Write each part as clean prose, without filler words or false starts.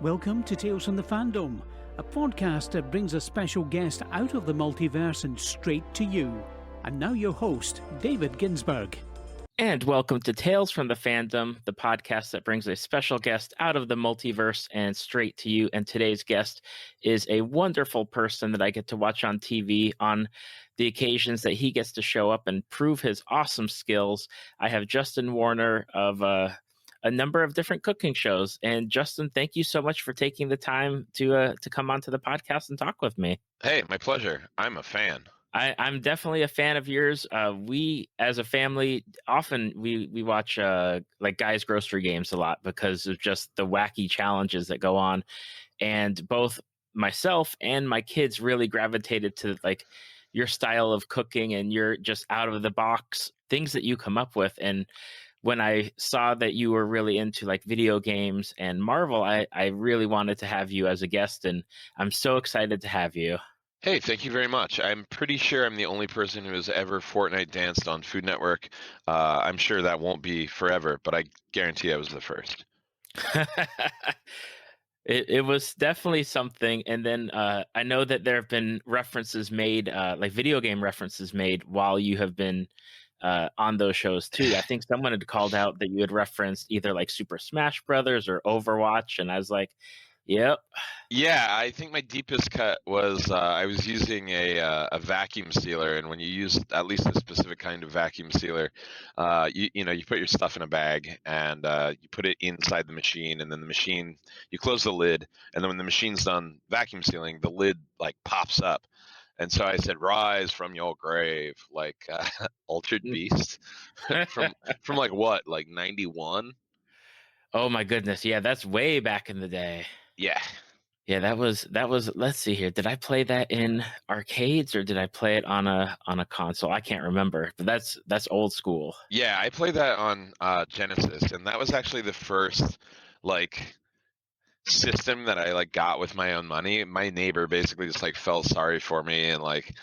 Welcome to Tales from the Fandom, a podcast that brings a special guest out of the multiverse and straight to you. And now your host, David Ginsburg. And welcome to Tales from the Fandom, the podcast that brings a special guest out of the multiverse and straight to you. And today's guest is a wonderful person that I get to watch on TV on the occasions that he gets to show up and prove his awesome skills. I have Justin Warner of a number of different cooking shows. And Justin, thank you so much for taking the time to come onto the podcast and talk with me. Hey, my pleasure. I'm a fan. I'm definitely a fan of yours. We, as a family, often we watch like Guys Grocery Games a lot because of just the wacky challenges that go on. And both myself and my kids really gravitated to like your style of cooking and your just out of the box things that you come up with. And when I saw that you were really into like video games and Marvel, I really wanted to have you as a guest, and I'm so excited to have you. Hey, thank you very much. I'm pretty sure I'm the only person who has ever Fortnite danced on Food Network. I'm sure that won't be forever, but I guarantee I was the first. It was definitely something. And then I know that there have been references made, like video game references made while you have been on those shows too. I think someone had called out that you had referenced either like Super Smash Brothers or Overwatch, and I was like, yep. Yeah, I think my deepest cut was I was using a vacuum sealer, and when you use at least a specific kind of vacuum sealer, you put your stuff in a bag and you put it inside the machine, and then the machine, you close the lid, and then when the machine's done vacuum sealing, the lid like pops up. And so I said, "Rise from your grave," like Altered Beast from like what, like 91? Oh my goodness, yeah, that's way back in the day. Yeah. Yeah, that was. Let's see here. Did I play that in arcades or did I play it on a console? I can't remember. But that's old school. Yeah, I played that on Genesis, and that was actually the first like system that I like got with my own money. My neighbor basically just like felt sorry for me and like,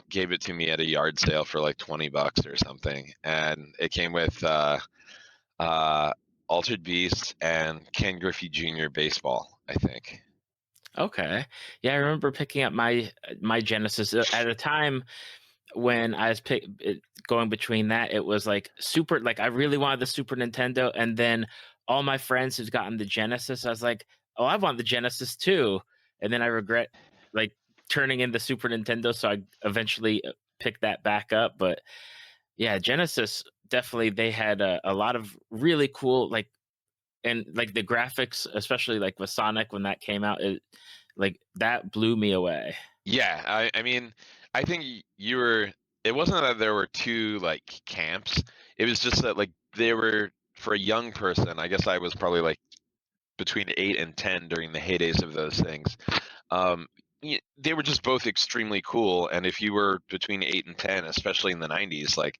gave it to me at a yard sale for like $20 or something. And it came with Altered Beast and Ken Griffey Jr. baseball, I think. Okay. Yeah, I remember picking up my Genesis at a time when I was going between that. It was like super, like I really wanted the Super Nintendo, and then all my friends who's gotten the Genesis, I was like, oh, I want the Genesis too. And then I regret like turning in the Super Nintendo, so I eventually picked that back up. But yeah, Genesis, definitely, they had a lot of really cool, like, and like the graphics, especially like with Sonic when that came out, like that blew me away. Yeah, I mean, I think it wasn't that there were two like camps. It was just that like they were, for a young person, I guess I was probably like between 8 and 10 during the heydays of those things. They were just both extremely cool, and if you were between 8 and 10, especially in the 90s, like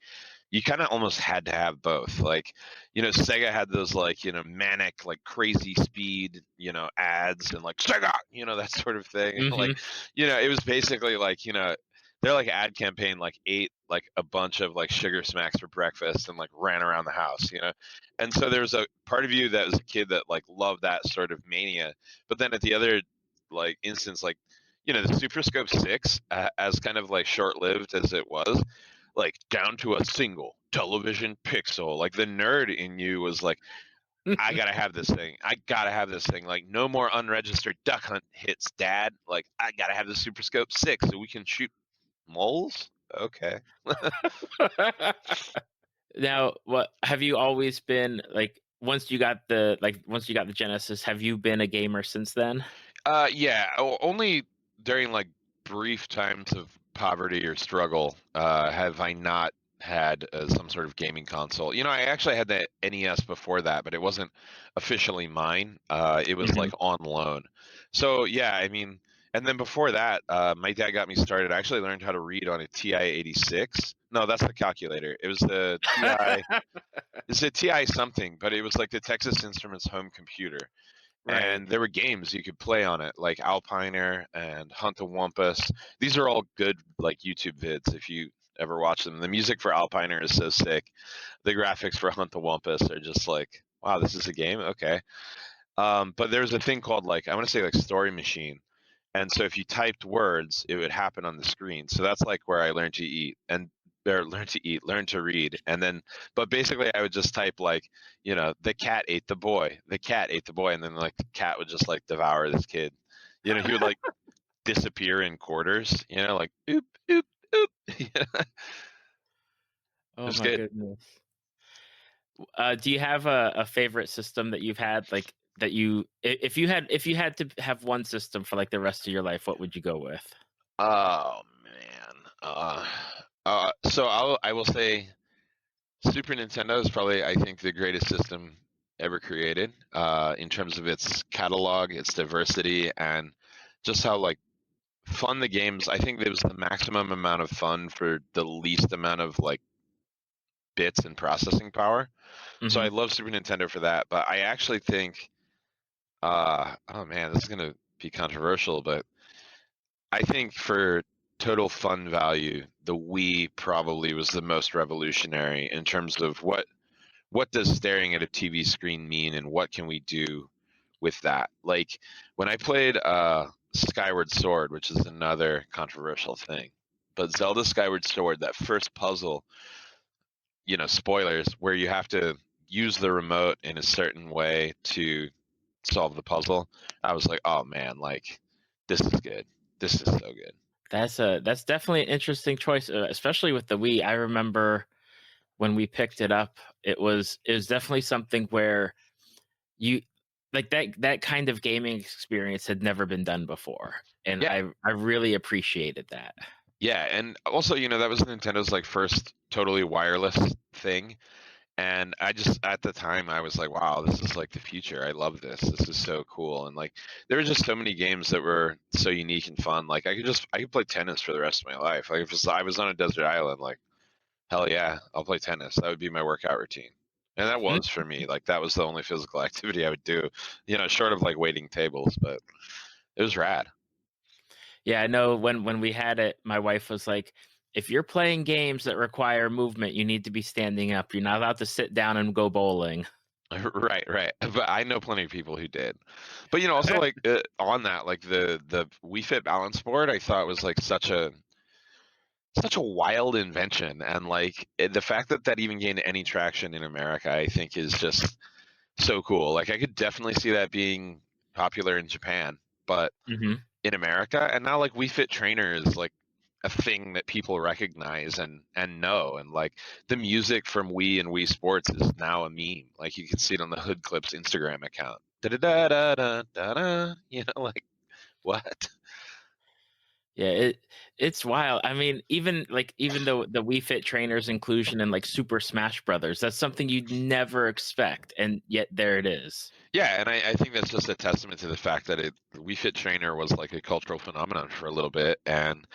you kind of almost had to have both. Like, Sega had those like, manic, like crazy speed, ads and like Sega, that sort of thing. Mm-hmm. Like, it was basically like, their like ad campaign like ate like a bunch of like sugar smacks for breakfast and like ran around the house, and so there was a part of you that was a kid that like loved that sort of mania. But then at the other like instance, like, the Super Scope 6, as kind of like short-lived as it was, like down to a single television pixel, like the nerd in you was like, I gotta have this thing. Like, no more unregistered Duck Hunt hits, Dad. Like, I gotta have the Super Scope 6 so we can shoot moles. Okay. Now, what have you always been like? Once you got the Genesis, have you been a gamer since then? Yeah. Only during like brief times of poverty or struggle have I not had some sort of gaming console. I actually had the NES before that, but it wasn't officially mine. It was like on loan. So yeah, I mean, and then before that, my dad got me started. I actually learned how to read on a TI-86. No, that's the calculator. It was the TI. It's a TI something, but it was like the Texas Instruments home computer. Right. And there were games you could play on it, like Alpiner and Hunt the Wumpus. These are all good like YouTube vids if you ever watch them. The music for Alpiner is so sick. The graphics for Hunt the Wumpus are just like, wow, this is a game? Okay. But there's a thing called like I want to say like Story Machine, and so if you typed words, it would happen on the screen. So that's like where I learned to eat and or learn to read, and then but basically I would just type like the cat ate the boy, the cat ate the boy, and then like the cat would just like devour this kid. He would like disappear in quarters. Like oop oop oop. Oh Just my get goodness. Do you have a favorite system that you've had, like that if you had to have one system for like the rest of your life, what would you go with? oh man. So I will say Super Nintendo is probably, I think, the greatest system ever created, in terms of its catalog, its diversity, and just how like fun the games. I think it was the maximum amount of fun for the least amount of like bits and processing power. So I Hmm. love Super Nintendo for that. But I actually think, oh man, this is gonna be controversial, but I think for total fun value, the Wii probably was the most revolutionary in terms of what does staring at a TV screen mean and what can we do with that? Like when I played Skyward Sword, which is another controversial thing, but Zelda Skyward Sword, that first puzzle, spoilers, where you have to use the remote in a certain way to solve the puzzle, I was like, oh man, like this is good. This is so good. That's definitely an interesting choice, especially with the Wii. I remember when we picked it up, it was definitely something where you like that kind of gaming experience had never been done before, and Yeah, I really appreciated that. yeah, and also, that was Nintendo's like first totally wireless thing. And I just at the time I was like, wow, this is like the future. I love this. This is so cool. And like there were just so many games that were so unique and fun. Like I could play tennis for the rest of my life. Like if I was on a desert island, like hell yeah, I'll play tennis. That would be my workout routine. And that Mm. was for me. Like that was the only physical activity I would do, short of like waiting tables, but it was rad. Yeah, I know when we had it, my wife was like, "If you're playing games that require movement, you need to be standing up. You're not allowed to sit down and go bowling." Right, right. But I know plenty of people who did. But also like on that, like the Wii Fit balance board, I thought was like such a wild invention, and like the fact that that even gained any traction in America, I think is just so cool. Like I could definitely see that being popular in Japan, but Hmm. in America, and now like Wii Fit Trainer is like a thing that people recognize and know, and like the music from Wii and Wii Sports is now a meme. Like you can see it on the Hood Clips Instagram account. Da da da da da da da. Like what? Yeah, it's wild. I mean, even though the Wii Fit Trainer's inclusion in like Super Smash Brothers, that's something you'd never expect, and yet there it is. Yeah, and I think that's just a testament to the fact that Wii Fit Trainer was like a cultural phenomenon for a little bit, and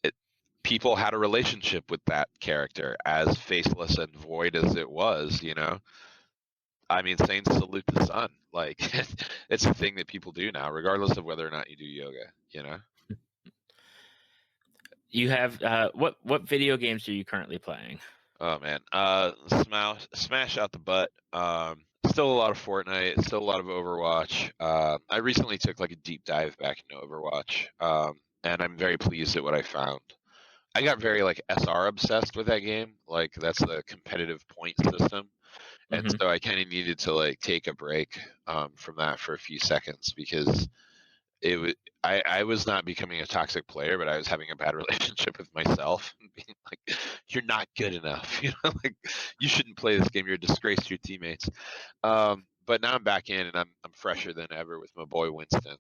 it, people had a relationship with that character, as faceless and void as it was. I mean, saying salute the sun, like it's a thing that people do now, regardless of whether or not you do yoga. You have what video games are you currently playing? Oh man, smash out the butt. Still a lot of Fortnite, still a lot of Overwatch. I recently took like a deep dive back into Overwatch, and I'm very pleased at what I found. I got very like SR obsessed with that game. Like that's the competitive point system, and Hmm. so I kind of needed to like take a break from that for a few seconds because it was I was not becoming a toxic player, but I was having a bad relationship with myself and being like, "You're not good enough. Like you shouldn't play this game. You're a disgrace to your teammates." But now I'm back in, and I'm fresher than ever with my boy Winston.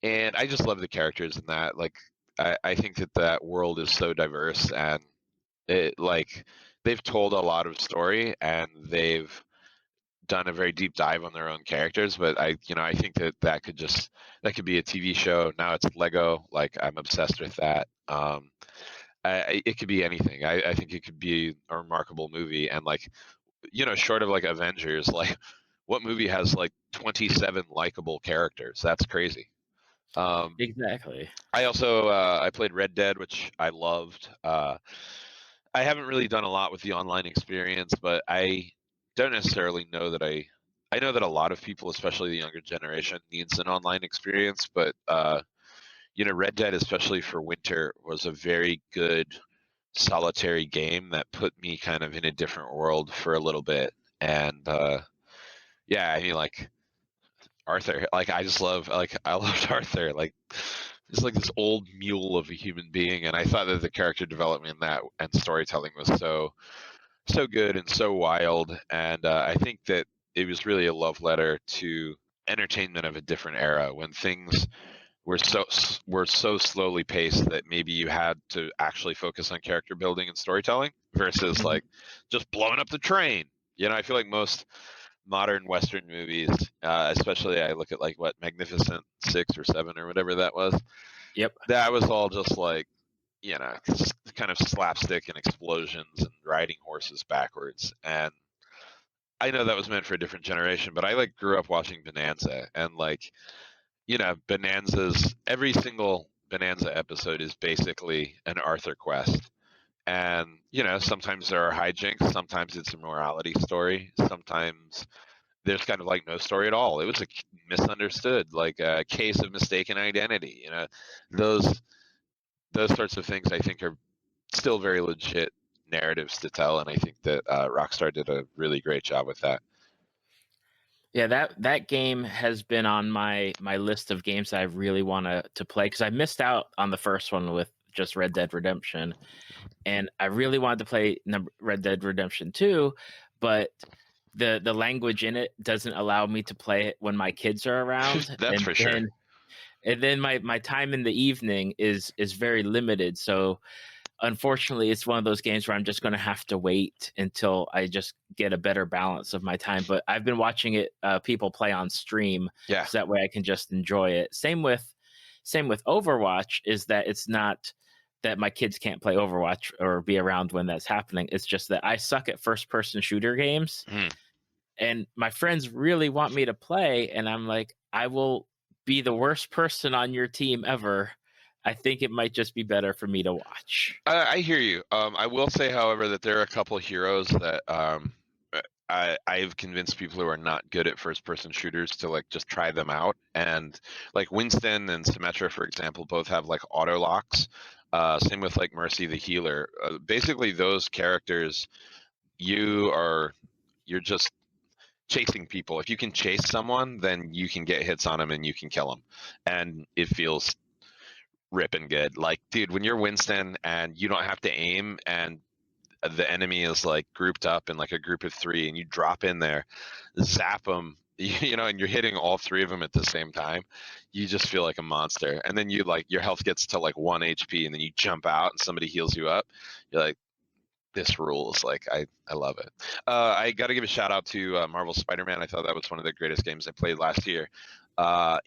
And I just love the characters in that. Like I think that world is so diverse, and it like they've told a lot of story, and they've done a very deep dive on their own characters, but I think that could be a TV show. Now it's Lego. Like I'm obsessed with that. It could be anything. I think it could be a remarkable movie, and like short of like Avengers, like what movie has like 27 likable characters? That's crazy. Um, Exactly. I also I played Red Dead, which I loved. I haven't really done a lot with the online experience, but I don't necessarily know that I I know that a lot of people, especially the younger generation, needs an online experience, but Red Dead, especially for winter, was a very good solitary game that put me kind of in a different world for a little bit. And yeah, I mean, like Arthur, like I loved Arthur, like he's like this old mule of a human being, and I thought that the character development in that and storytelling was so good and so wild, and I think that it was really a love letter to entertainment of a different era when things were so slowly paced that maybe you had to actually focus on character building and storytelling versus Mhm. like just blowing up the train. I feel like most modern Western movies, especially I look at like what Magnificent Six or Seven or whatever that was. Yep. That was all just like kind of slapstick and explosions and riding horses backwards. And I know that was meant for a different generation, but I like grew up watching Bonanza and like Bonanza's every single Bonanza episode is basically an Arthur quest. And sometimes there are hijinks, sometimes it's a morality story, sometimes there's kind of like no story at all. It was a misunderstood, like a case of mistaken identity. Those sorts of things I think are still very legit narratives to tell, and I think that Rockstar did a really great job with that. Yeah, that game has been on my list of games that I really want to play, because I missed out on the first one with just Red Dead Redemption, and I really wanted to play Red Dead Redemption 2, but the language in it doesn't allow me to play it when my kids are around. That's for sure. And then my time in the evening is very limited. So unfortunately, it's one of those games where I'm just going to have to wait until I just get a better balance of my time. But I've been watching it, people play on stream, Yeah. so that way I can just enjoy it. Same with Overwatch, is that it's not that my kids can't play Overwatch or be around when that's happening. It's just that I suck at first person shooter games. And my friends really want me to play, and I'm like, I will be the worst person on your team ever. I think it might just be better for me to watch. I hear you. I will say, however, that there are a couple of heroes that I've convinced people who are not good at first-person shooters to like just try them out. And like Winston and Symmetra, for example, both have like auto locks. Same with like Mercy the healer. Basically, those characters, you're just chasing people. If you can chase someone, then you can get hits on them and you can kill them, and it feels ripping good. Like, dude, when you're Winston and you don't have to aim and the enemy is like grouped up in like a group of three and you drop in there, zap them, and you're hitting all three of them at the same time, you just feel like a monster. And then you like your health gets to like 1 HP and then you jump out and somebody heals you up. You're like, this rules. Like I love it. I got to give a shout out to Marvel Spider-Man. I thought that was one of the greatest games I played last year.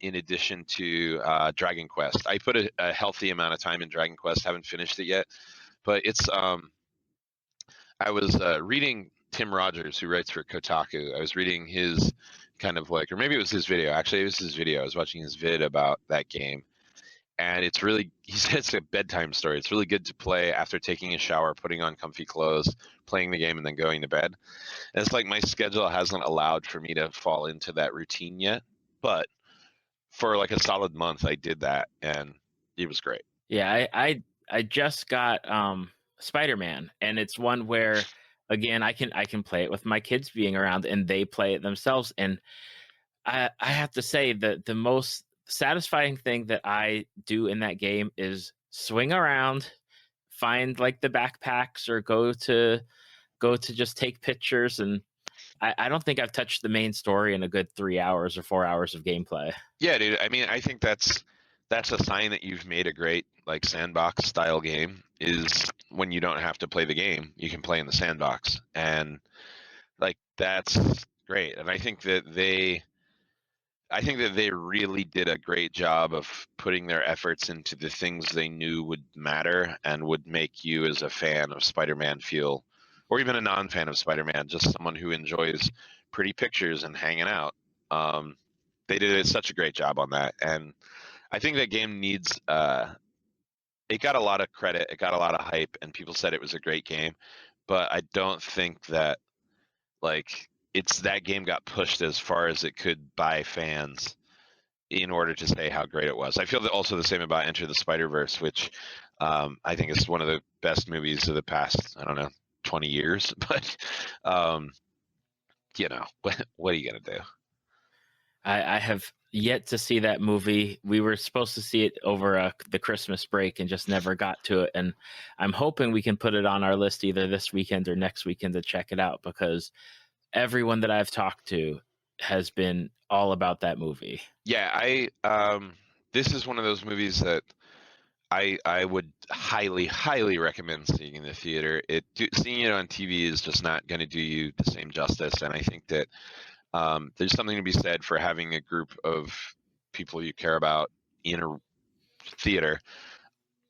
In addition to Dragon Quest, I put a healthy amount of time in Dragon Quest. Haven't finished it yet, but it's. I was reading Tim Rogers, who writes for Kotaku. I was reading his kind of like, or maybe it was his video. Actually, it was his video. I was watching his vid about that game. And it's really, he said it's a bedtime story. It's really good to play after taking a shower, putting on comfy clothes, playing the game, and then going to bed. And it's like my schedule hasn't allowed for me to fall into that routine yet. But for like a solid month, I did that, and it was great. Yeah, I just got Spider-Man, and it's one where, again, I can play it with my kids being around, and they play it themselves. And I have to say that the most satisfying thing that I do in that game is swing around, find like the backpacks, or go to just take pictures. And I don't think I've touched the main story in a good 3 hours or 4 hours of gameplay. Yeah, dude. I mean, I think that's a sign that you've made a great like sandbox style game, is when you don't have to play the game, you can play in the sandbox. And like that's great. And I think that they really did a great job of putting their efforts into the things they knew would matter and would make you as a fan of Spider-Man feel, or even a non-fan of Spider-Man, just someone who enjoys pretty pictures and hanging out. They did such a great job on that. And I think that game needs, it got a lot of credit, it got a lot of hype, and people said it was a great game, but I don't think that like it's that game got pushed as far as it could by fans in order to say how great it was. I feel that also the same about Enter the Spider-Verse, which I think is one of the best movies of the past, I don't know, 20 years. But, you know, what are you going to do? I have yet to see that movie. We were supposed to see it over the Christmas break and just never got to it. And I'm hoping we can put it on our list either this weekend or next weekend to check it out, because everyone that I've talked to has been all about that movie. Yeah, this is one of those movies that I would highly recommend seeing in the theater. Seeing it on TV is just not going to do you the same justice, and I think that there's something to be said for having a group of people you care about in a theater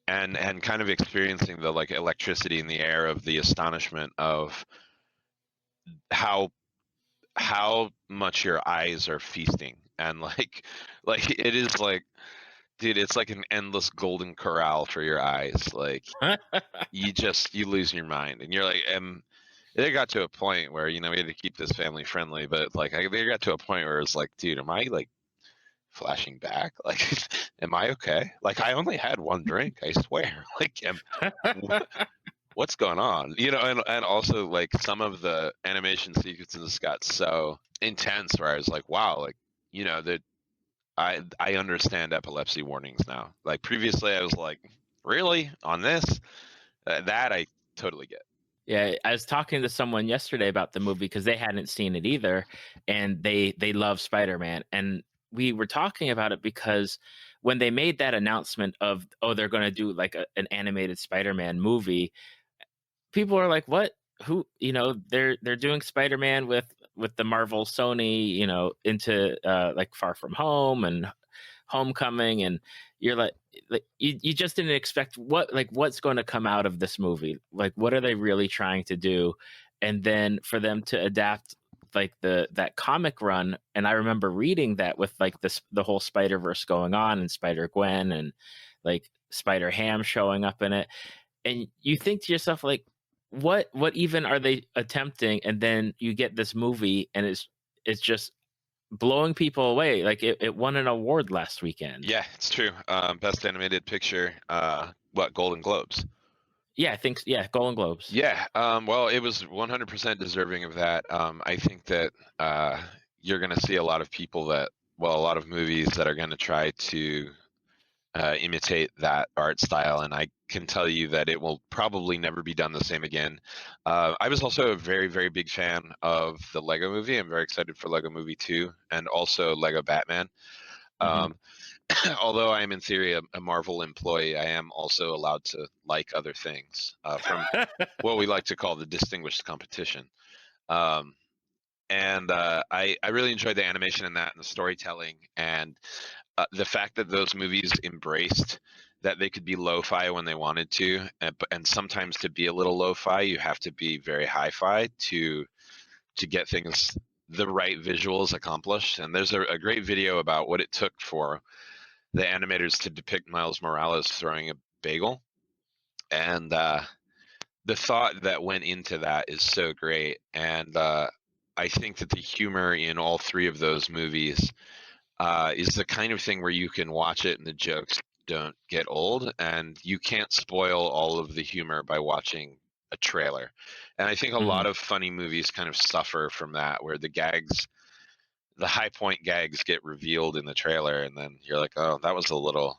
and kind of experiencing the like electricity in the air of the astonishment of how much your eyes are feasting, and like it is like, dude, it's like an endless golden corral for your eyes. Like you lose your mind, and you're like, they got to a point where, you know, we had to keep this family friendly, but like they got to a point where it's like, dude, am I like flashing back? Like, am I okay? Like, I only had one drink, I swear. Like, what's going on? You know, and also like some of the animation sequences got so intense where I was like, wow, like, you know, that I understand epilepsy warnings now. Like previously I was like, really? On this? That I totally get. Yeah, I was talking to someone yesterday about the movie because they hadn't seen it either, and they love Spider-Man. And we were talking about it because when they made that announcement of, oh, they're going to do like an animated Spider-Man movie, people are like, what? Who? You know, they're doing Spider-Man with the Marvel Sony, you know, into like Far From Home and Homecoming, and you're like you just didn't expect what's going to come out of this movie. Like, what are they really trying to do? And then for them to adapt like that comic run, and I remember reading that with like the whole Spider-Verse going on, and Spider-Gwen and like Spider-Ham showing up in it, and you think to yourself like, what even are they attempting? And then you get this movie, and it's just blowing people away. Like it won an award last weekend. Yeah, it's true. Best animated picture, Golden Globes? Yeah, I think, yeah, Golden Globes. Yeah, well, it was 100% deserving of that. I think that you're going to see a lot of movies that are going to try to imitate that art style, and I can tell you that it will probably never be done the same again. I was also a very, very big fan of the Lego Movie. I'm very excited for Lego Movie 2 and also Lego Batman. Although I am in theory a Marvel employee, I am also allowed to like other things from what we like to call the distinguished competition. And I really enjoyed the animation in that and the storytelling, and the fact that those movies embraced that they could be lo-fi when they wanted to, and sometimes to be a little lo-fi, you have to be very hi-fi to get things, the right visuals accomplished. And there's a great video about what it took for the animators to depict Miles Morales throwing a bagel, and the thought that went into that is so great. And I think that the humor in all three of those movies is the kind of thing where you can watch it and the jokes don't get old, and you can't spoil all of the humor by watching a trailer. And I think a lot of funny movies kind of suffer from that, where the high point gags get revealed in the trailer, and then you're like, oh, that was a little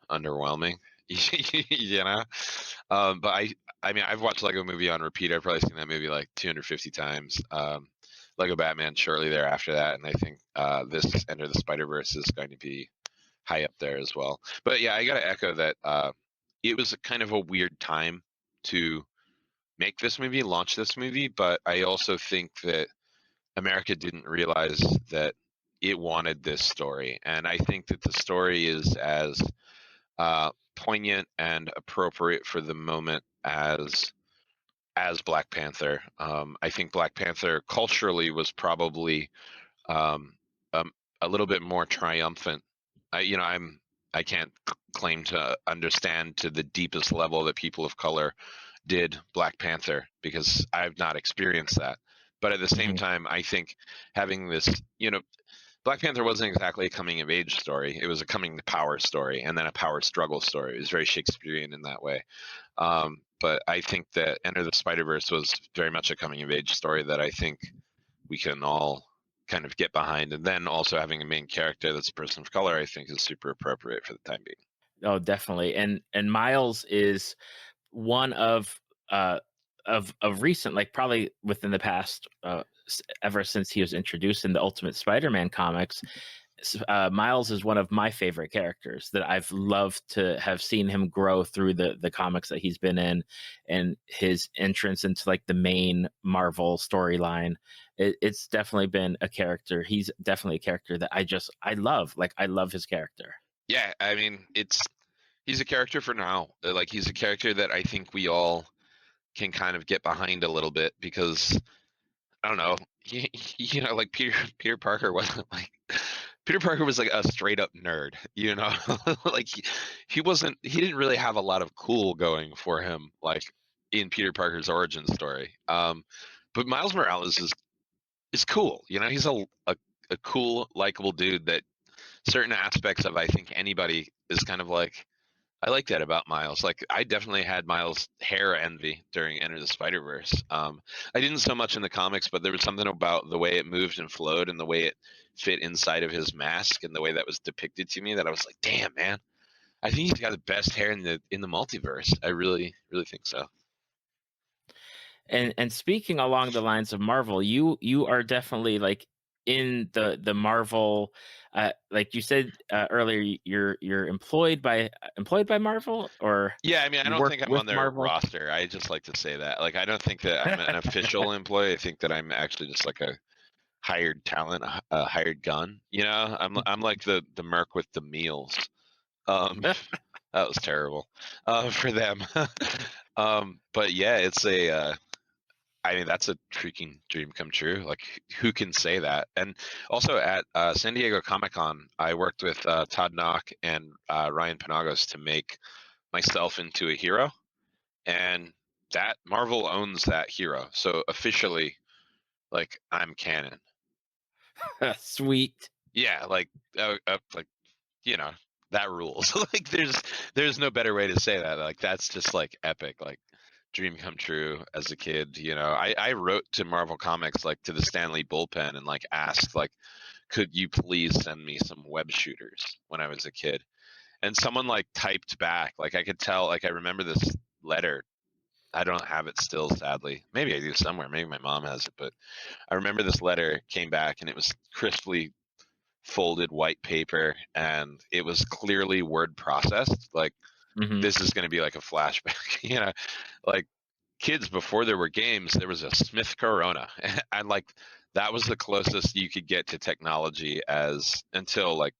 underwhelming. You know? But I mean, I've watched Lego Movie on repeat. I've probably seen that movie like 250 times. Lego Batman shortly thereafter that, and I think this Enter the Spider-Verse is going to be high up there as well. But yeah, I got to echo that it was a kind of a weird time to make this movie, launch this movie, but I also think that America didn't realize that it wanted this story, and I think that the story is as poignant and appropriate for the moment as Black Panther. I think Black Panther culturally was probably a little bit more triumphant. I can't claim to understand to the deepest level that people of color did Black Panther, because I've not experienced that. But at the same Mhm. time, I think having this, Black Panther wasn't exactly a coming of age story. It was a coming to power story, and then a power struggle story. It was very Shakespearean in that way. But I think that Enter the Spider-Verse was very much a coming of age story that I think we can all kind of get behind. And then also having a main character that's a person of color, I think is super appropriate for the time being. Oh, definitely. And Miles is one uh of recent, like probably within the past ever since he was introduced in the Ultimate Spider-Man comics. Miles is one of my favorite characters that I've loved to have seen him grow through the comics that he's been in, and his entrance into like the main Marvel storyline. It's definitely been a character. He's definitely a character that I love. Like, I love his character. Yeah, I mean, he's a character for now. Like, he's a character that I think we all can kind of get behind a little bit because I don't know, like Peter Parker wasn't like Peter Parker was like a straight up nerd, like he didn't really have a lot of cool going for him, like in Peter Parker's origin story. But Miles Morales is cool. He's a cool, likable dude that certain aspects of I think anybody is kind of like, I like that about Miles. Like, I definitely had Miles' hair envy during Enter the Spider-Verse. I didn't so much in the comics, but there was something about the way it moved and flowed and the way it fit inside of his mask and the way that was depicted to me that I was like, damn, man, I think he's got the best hair in the multiverse. I really, really think so. And speaking along the lines of Marvel, you are definitely like in the Marvel, like you said earlier, you're employed by Marvel, or Yeah, I mean, I you don't work think I'm with on their Marvel. roster. I just like to say that. Like, I don't think that I'm an official employee. I think that I'm actually just like a hired talent, a hired gun. I'm like the merc with the meals. That was terrible for them. But yeah, it's I mean, that's a freaking dream come true. Like, who can say that? And also at San Diego Comic-Con, I worked with Todd Knock and Ryan Penagos to make myself into a hero, and that Marvel owns that hero. So officially, like, I'm canon. Sweet. Yeah, like you know that rules. Like, there's no better way to say that. Like, that's just like epic. Like, dream come true as a kid. I wrote to Marvel Comics, like to the Stanley bullpen, and like asked, like, could you please send me some web shooters when I was a kid? And someone like typed back. Like, I could tell. Like, I remember this letter. I don't have it still, sadly. Maybe I do somewhere. Maybe my mom has it. But I remember this letter came back, and it was crisply folded white paper, and it was clearly word processed. Like, Hmm. this is going to be like a flashback. Like, kids, before there were games, there was a Smith Corona, and like that was the closest you could get to technology as until like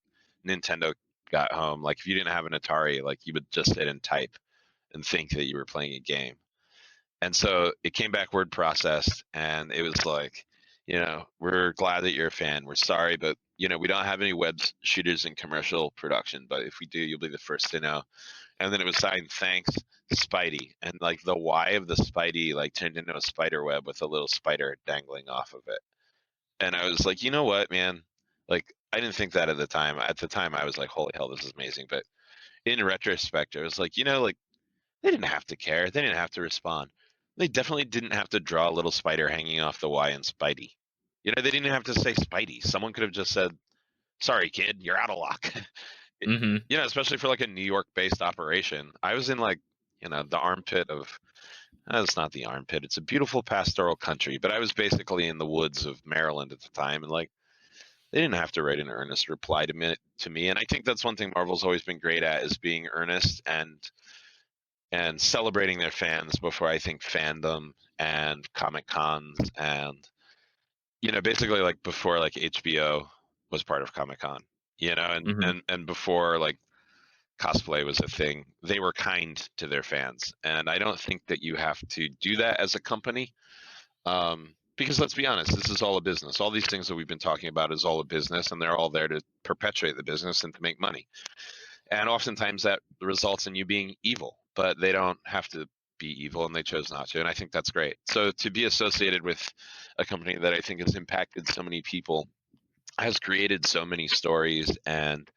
Nintendo got home. Like, if you didn't have an Atari, like, you would just sit and type and think that you were playing a game. And so it came back word processed, and it was like, we're glad that you're a fan. We're sorry, but we don't have any web shooters in commercial production, but if we do, you'll be the first to know. And then it was signed, thanks, Spidey. And like the Y of the Spidey like turned into a spider web with a little spider dangling off of it. And I was like, you know what, man? Like, I didn't think that at the time. At the time, I was like, holy hell, this is amazing. But in retrospect, I was like, like, they didn't have to care. They didn't have to respond. They definitely didn't have to draw a little spider hanging off the Y in Spidey. They didn't have to say Spidey. Someone could have just said, sorry, kid, you're out of luck. Hmm. Especially for like a New York-based operation. I was in like, the armpit of, it's not the armpit, it's a beautiful pastoral country, but I was basically in the woods of Maryland at the time, and like, they didn't have to write an earnest reply to me. And I think that's one thing Marvel's always been great at, is being earnest and celebrating their fans before I think fandom and Comic Cons and basically like before like HBO was part of Comic Con, Hmm. and before like cosplay was a thing, they were kind to their fans. And I don't think that you have to do that as a company, because let's be honest, this is all a business. All these things that we've been talking about is all a business, and they're all there to perpetuate the business and to make money. And oftentimes that results in you being evil, but they don't have to be evil, and they chose not to, and I think that's great. So to be associated with a company that I think has impacted so many people, has created so many stories, and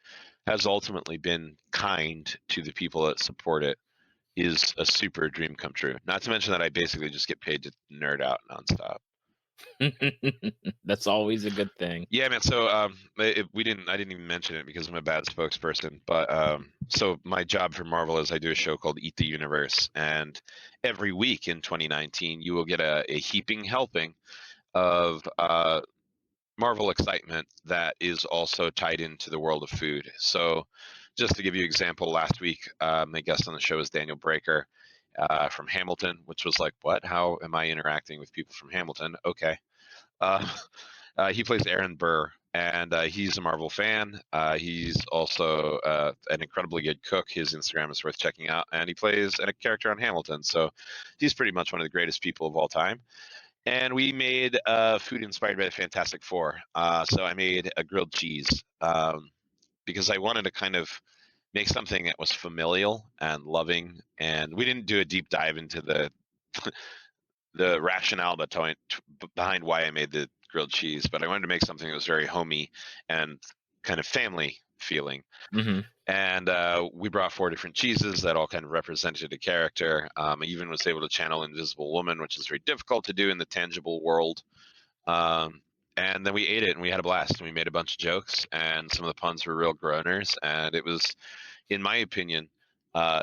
has ultimately been kind to the people that support it is a super dream come true. Not to mention that I basically just get paid to nerd out nonstop. That's always a good thing. Yeah, man. So I didn't even mention it because I'm a bad spokesperson. But so my job for Marvel is I do a show called Eat the Universe, and every week in 2019 you will get a heaping helping of Marvel excitement that is also tied into the world of food. So just to give you an example, last week my guest on the show was Daniel Breaker from Hamilton, which was like, what? How am I interacting with people from Hamilton? Okay. He plays Aaron Burr, and he's a Marvel fan. He's also an incredibly good cook. His Instagram is worth checking out, and he plays a character on Hamilton. So he's pretty much one of the greatest people of all time. And we made food inspired by the Fantastic Four. So I made a grilled cheese because I wanted to kind of make something that was familial and loving. And we didn't do a deep dive into the the rationale behind why I made the grilled cheese, but I wanted to make something that was very homey and kind of family feeling. Hmm. And we brought 4 different cheeses that all kind of represented a character. I even was able to channel Invisible Woman, which is very difficult to do in the tangible world. And then we ate it, and we had a blast, and we made a bunch of jokes, and some of the puns were real groaners, and it was, in my opinion,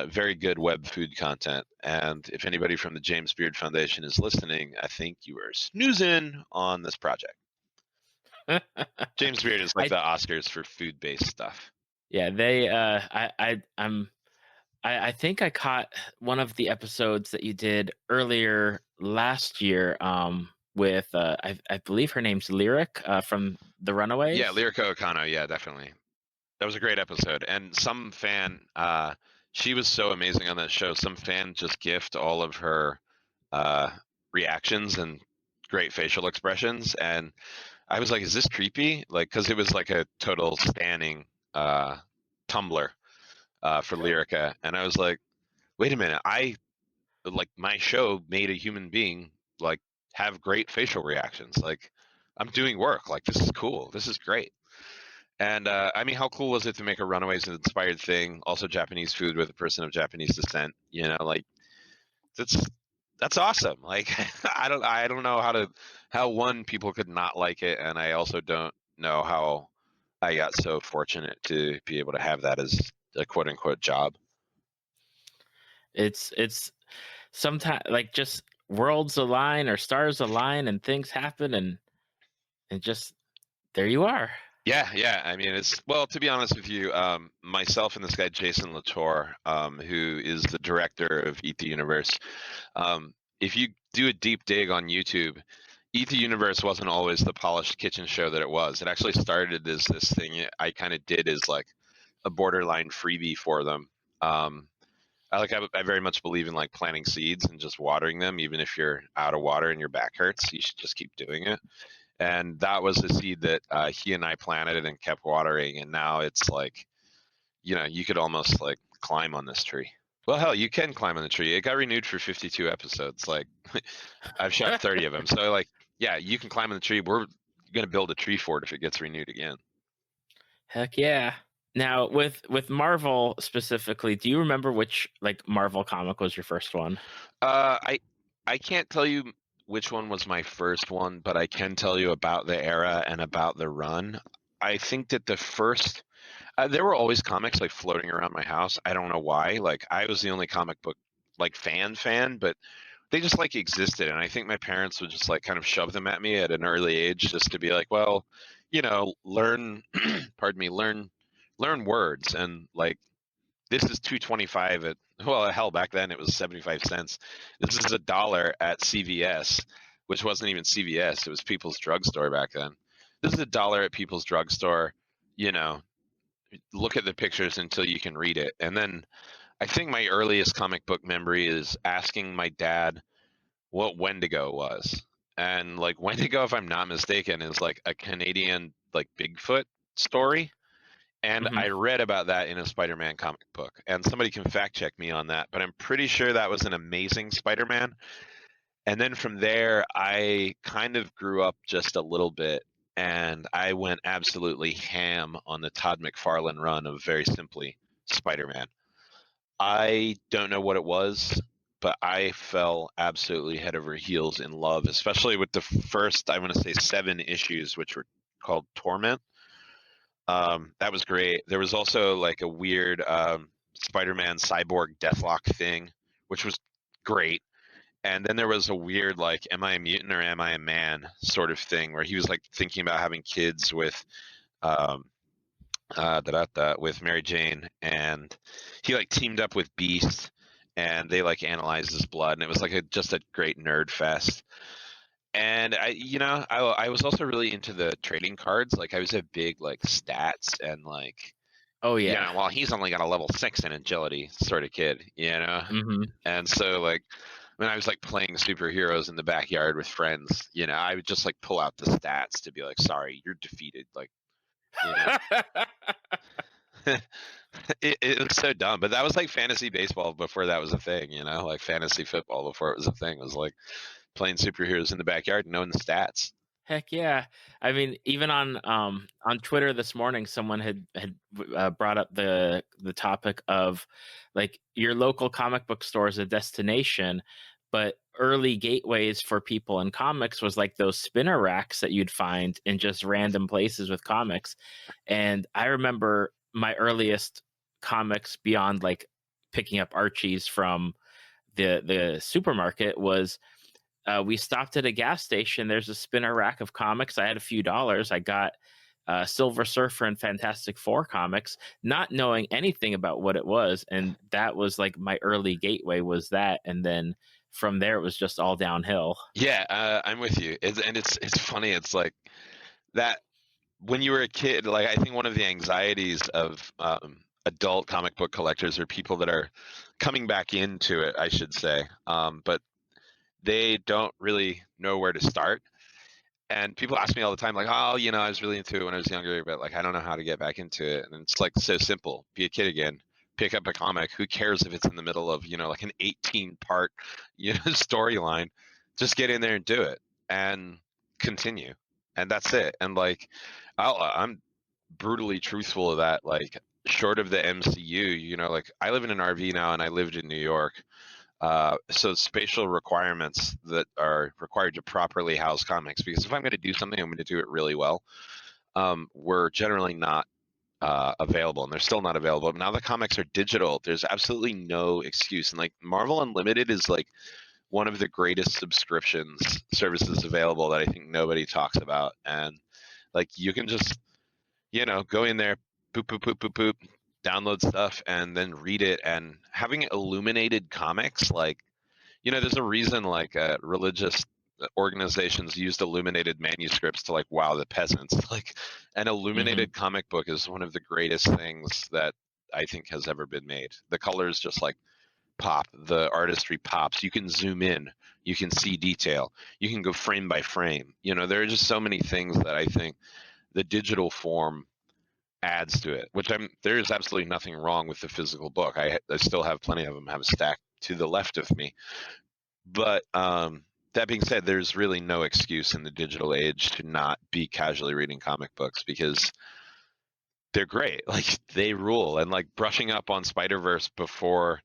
very good web food content. And if anybody from the James Beard Foundation is listening, I think you are snoozing on this project. James Beard is like the Oscars for food-based stuff. Yeah, they. I think I caught one of the episodes that you did earlier last year. With I believe her name's Lyric from The Runaways. Yeah, Lyrica Okano. Yeah, definitely. That was a great episode. And some fan, she was so amazing on that show. Some fan just gift all of her reactions and great facial expressions, and I was like, "Is this creepy?" Like, because it was like a total standing Tumblr for Lyrica, and I was like, "Wait a minute! My show made a human being like have great facial reactions. Like, I'm doing work. Like, this is cool. This is great." And I mean, how cool was it to make a Runaways inspired thing? Also, Japanese food with a person of Japanese descent. You know, like that's awesome. Like, I don't know how one, people could not like it, and I also don't know how I got so fortunate to be able to have that as a quote unquote job. It's sometimes like just worlds align or stars align and things happen, and just there you are. Yeah. I mean, to be honest with you, myself and this guy, Jason Latour, who is the director of Eat the Universe, if you do a deep dig on YouTube, Eat the Universe wasn't always the polished kitchen show that it was. It actually started as this thing I kind of did as like a borderline freebie for them. I very much believe in like planting seeds and just watering them, even if you're out of water and your back hurts, you should just keep doing it. And that was a seed that he and I planted and kept watering, and now it's like, you could almost like climb on this tree. Well, hell, you can climb on the tree. It got renewed for 52 episodes. Like, I've shot 30 of them. So, like, yeah, you can climb on the tree. We're going to build a tree fort if it gets renewed again. Heck yeah. Now, with Marvel specifically, do you remember which like Marvel comic was your first one? I can't tell you which one was my first one, but I can tell you about the era and about the run. I think that the first, there were always comics like floating around my house. I don't know why. Like, I was the only comic book like fan, but they just like existed, and I think my parents would just like kind of shove them at me at an early age just to be like, well, learn, pardon me, learn words, and like, this is $2.25 at, well, hell, back then it was 75 cents. This is $1 at CVS, which wasn't even CVS. It was People's Drugstore back then. This is $1 at People's Drugstore. Look at the pictures until you can read it. And then I think my earliest comic book memory is asking my dad what Wendigo was. And like, Wendigo, if I'm not mistaken, is like a Canadian like Bigfoot story. And Mhm. I read about that in a Spider-Man comic book, and somebody can fact check me on that, but I'm pretty sure that was an Amazing Spider-Man. And then from there, I kind of grew up just a little bit, and I went absolutely ham on the Todd McFarlane run of Very Simply Spider-Man. I don't know what it was, but I fell absolutely head over heels in love, especially with the first, I want to say 7 issues, which were called Torment. That was great. There was also like a weird Spider-Man cyborg Deathlock thing, which was great. And then there was a weird like, am I a mutant or am I a man sort of thing, where he was like thinking about having kids with um, with Mary Jane, and he like teamed up with Beast, and they like analyzed his blood, and it was like just a great nerd fest. And I was also really into the trading cards. Like I was a big like stats and like, Oh yeah. well, he's only got a level 6 in agility sort of kid, Mhm. And so like when I was like playing superheroes in the backyard with friends, I would just like pull out the stats to be like, sorry, you're defeated. Like, you know, it was so dumb. But that was like fantasy baseball before that was a thing, like fantasy football before it was a thing. It was like playing superheroes in the backyard and knowing the stats. Heck yeah. I mean, even on Twitter this morning, someone had brought up the topic of like your local comic book store is a destination, but early gateways for people in comics was like those spinner racks that you'd find in just random places with comics. And I remember my earliest comics beyond like picking up Archie's from the supermarket was we stopped at a gas station. There's a spinner rack of comics. I had a few dollars. I got Silver Surfer and Fantastic Four comics, not knowing anything about what it was, and that was like my early gateway was that, and then from there it was just all downhill. Yeah, I'm with you. It's funny. It's like that when you were a kid. Like I think one of the anxieties of adult comic book collectors or people that are coming back into it, I should say, but they don't really know where to start. And people ask me all the time, like, oh, I was really into it when I was younger, but like, I don't know how to get back into it. And it's like so simple: be a kid again, pick up a comic. Who cares if it's in the middle of, like an 18-part, storyline? Just get in there and do it and continue. And that's it. And like, I'm brutally truthful of that. Like, short of the MCU, like I live in an RV now and I lived in New York. So spatial requirements that are required to properly house comics, because if I'm going to do something, I'm going to do it really well. Were generally not available, and they're still not available. But now the comics are digital. There's absolutely no excuse. And like Marvel Unlimited is like one of the greatest subscriptions services available that I think nobody talks about. And like you can just, go in there, boop, boop, boop, boop, boop, download stuff and then read it. And having illuminated comics, like, there's a reason like religious organizations used illuminated manuscripts to like wow the peasants. Like an Hmm. illuminated comic book is one of the greatest things that I think has ever been made. The colors just like pop, the artistry pops. You can zoom in, you can see detail, you can go frame by frame. There are just so many things that I think the digital form adds to it, which there is absolutely nothing wrong with the physical book. I still have plenty of them, have a stack to the left of me. But that being said, there's really no excuse in the digital age to not be casually reading comic books, because they're great. Like they rule. And like brushing up on Spider-Verse before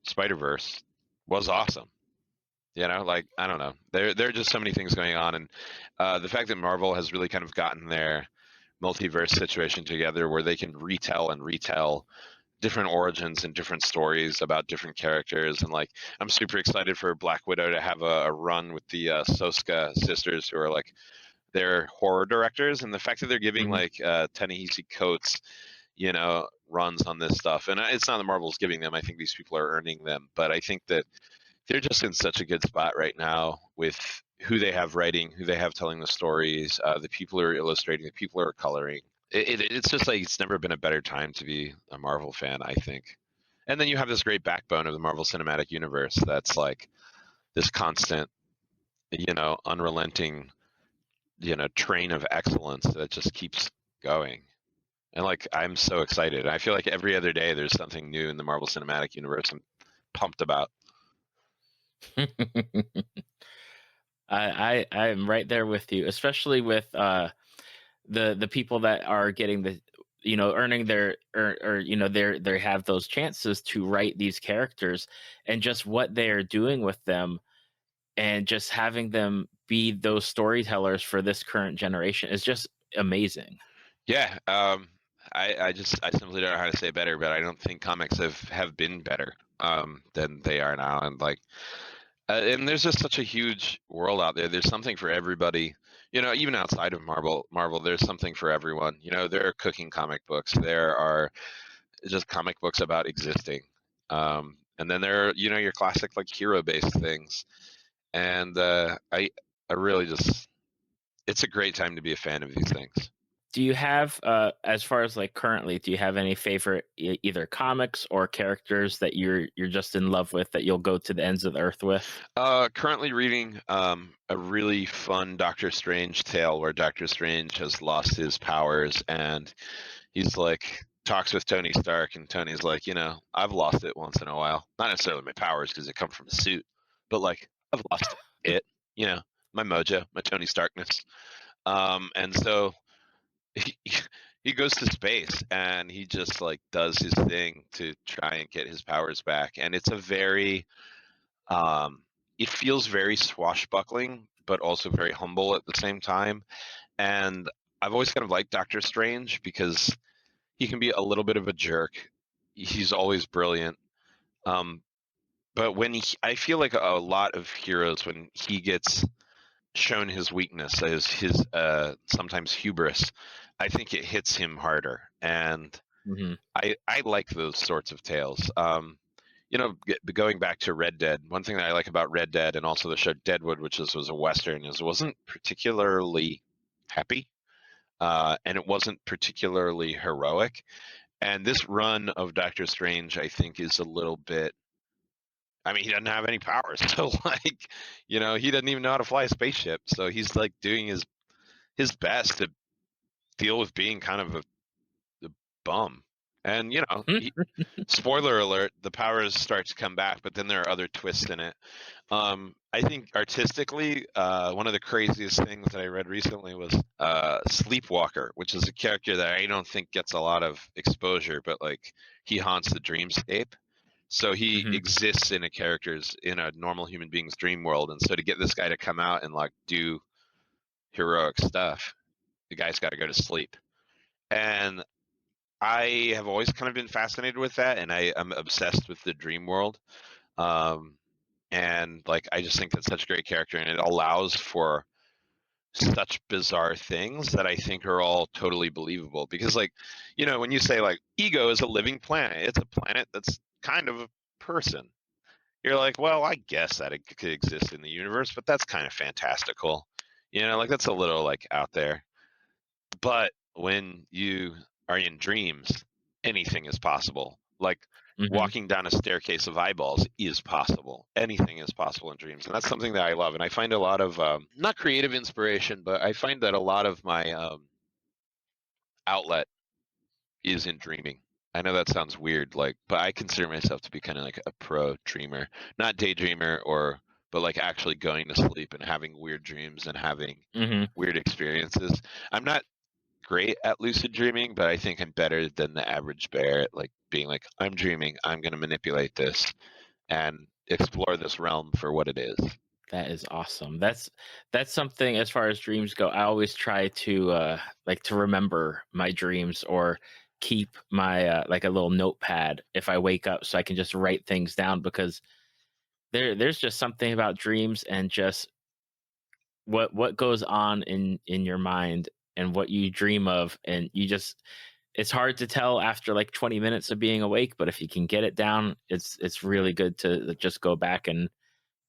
Spider-Verse was awesome. Like I don't know. There are just so many things going on, and the fact that Marvel has really kind of gotten their multiverse situation together, where they can retell different origins and different stories about different characters. And like I'm super excited for Black Widow to have a run with the Soska sisters, who are like their horror directors, and the fact that they're giving Hmm. like Ta-Nehisi Coates runs on this stuff. And it's not that Marvel's giving them, I think these people are earning them, but I think that they're just in such a good spot right now with who they have writing, who they have telling the stories, the people who are illustrating, the people who are coloring. It's just like it's never been a better time to be a Marvel fan, I think. And then you have this great backbone of the Marvel Cinematic Universe that's like this constant, unrelenting, train of excellence that just keeps going. And like I'm so excited. I feel like every other day there's something new in the Marvel Cinematic Universe I'm pumped about. I am right there with you, especially with the people that are getting the earning their or they have those chances to write these characters, and just what they are doing with them, and just having them be those storytellers for this current generation is just amazing. Yeah, I simply don't know how to say better, but I don't think comics have been better than they are now, and like and there's just such a huge world out there. There's something for everybody. Even outside of Marvel, there's something for everyone. There are cooking comic books. There are just comic books about existing. And then there are, your classic like hero-based things. And I really just, it's a great time to be a fan of these things. Do you have, as far as like currently, do you have any favorite either comics or characters that you're just in love with that you'll go to the ends of the earth with? Currently reading a really fun Doctor Strange tale where Doctor Strange has lost his powers and he's like talks with Tony Stark, and Tony's like, I've lost it once in a while. Not necessarily my powers because they come from a suit, but like I've lost it, my mojo, my Tony Starkness. And so he, he goes to space and he just like does his thing to try and get his powers back. And it's a very it feels very swashbuckling, but also very humble at the same time. And I've always kind of liked Doctor Strange because he can be a little bit of a jerk. He's always brilliant. But I feel like a lot of heroes, when he gets shown his weakness as his sometimes hubris, I think it hits him harder. And I like those sorts of tales. Going back to Red Dead, one thing that I like about Red Dead and also the show Deadwood, which was a Western, is it wasn't particularly happy. And it wasn't particularly heroic. And this run of Doctor Strange, I think, is a little bit. I mean, he doesn't have any powers, so like, he doesn't even know how to fly a spaceship. So he's like doing his best to deal with being kind of a bum. And spoiler alert, the powers start to come back, but then there are other twists in it. I think artistically, one of the craziest things that I read recently was Sleepwalker, which is a character that I don't think gets a lot of exposure, but like he haunts the dreamscape. So he exists in a normal human being's dream world. And so to get this guy to come out and like do heroic stuff, the guy's got to go to sleep. And I have always kind of been fascinated with that, and I'm obsessed with the dream world. And like I just think that's such a great character, and it allows for such bizarre things that I think are all totally believable. Because like, when you say like Ego is a living planet, it's a planet that's kind of a person. You're like, well, I guess that it could exist in the universe, but that's kind of fantastical. Like that's a little like out there. But when you are in dreams, anything is possible. Like walking down a staircase of eyeballs is possible. Anything is possible in dreams. And that's something that I love. And I find a lot of, not creative inspiration, but I find that a lot of my outlet is in dreaming. I know that sounds weird, but I consider myself to be kind of like a pro dreamer, not daydreamer but like actually going to sleep and having weird dreams and having weird experiences. I'm not great at lucid dreaming, but I think I'm better than the average bear at like being like, I'm dreaming, I'm going to manipulate this and explore this realm for what it is. That is awesome. That's something, as far as dreams go, I always try to to remember my dreams, or keep my like a little notepad if I wake up, so I can just write things down, because there's just something about dreams and just what goes on in your mind and what you dream of, and it's hard to tell after like 20 minutes of being awake, but if you can get it down, it's really good to just go back and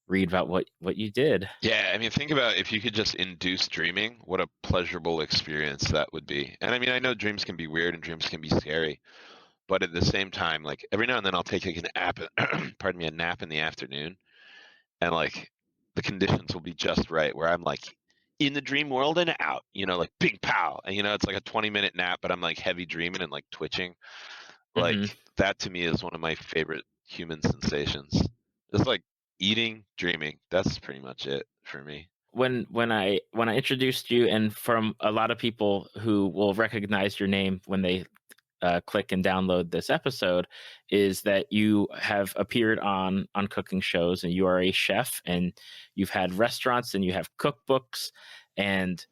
read about what you did. Yeah, I mean, think about if you could just induce dreaming, what a pleasurable experience that would be. And I mean, I know dreams can be weird and dreams can be scary, but at the same time, like every now and then I'll take like a nap in the afternoon, and like the conditions will be just right where I'm like in the dream world and out, like bing pow. And it's like a 20-minute nap, but I'm like heavy dreaming and like twitching. Like Hmm. that to me is one of my favorite human sensations. It's like eating, dreaming. That's pretty much it for me. When I introduced you, and from a lot of people who will recognize your name when they click and download this episode, is that you have appeared on cooking shows, and you are a chef, and you've had restaurants, and you have cookbooks. And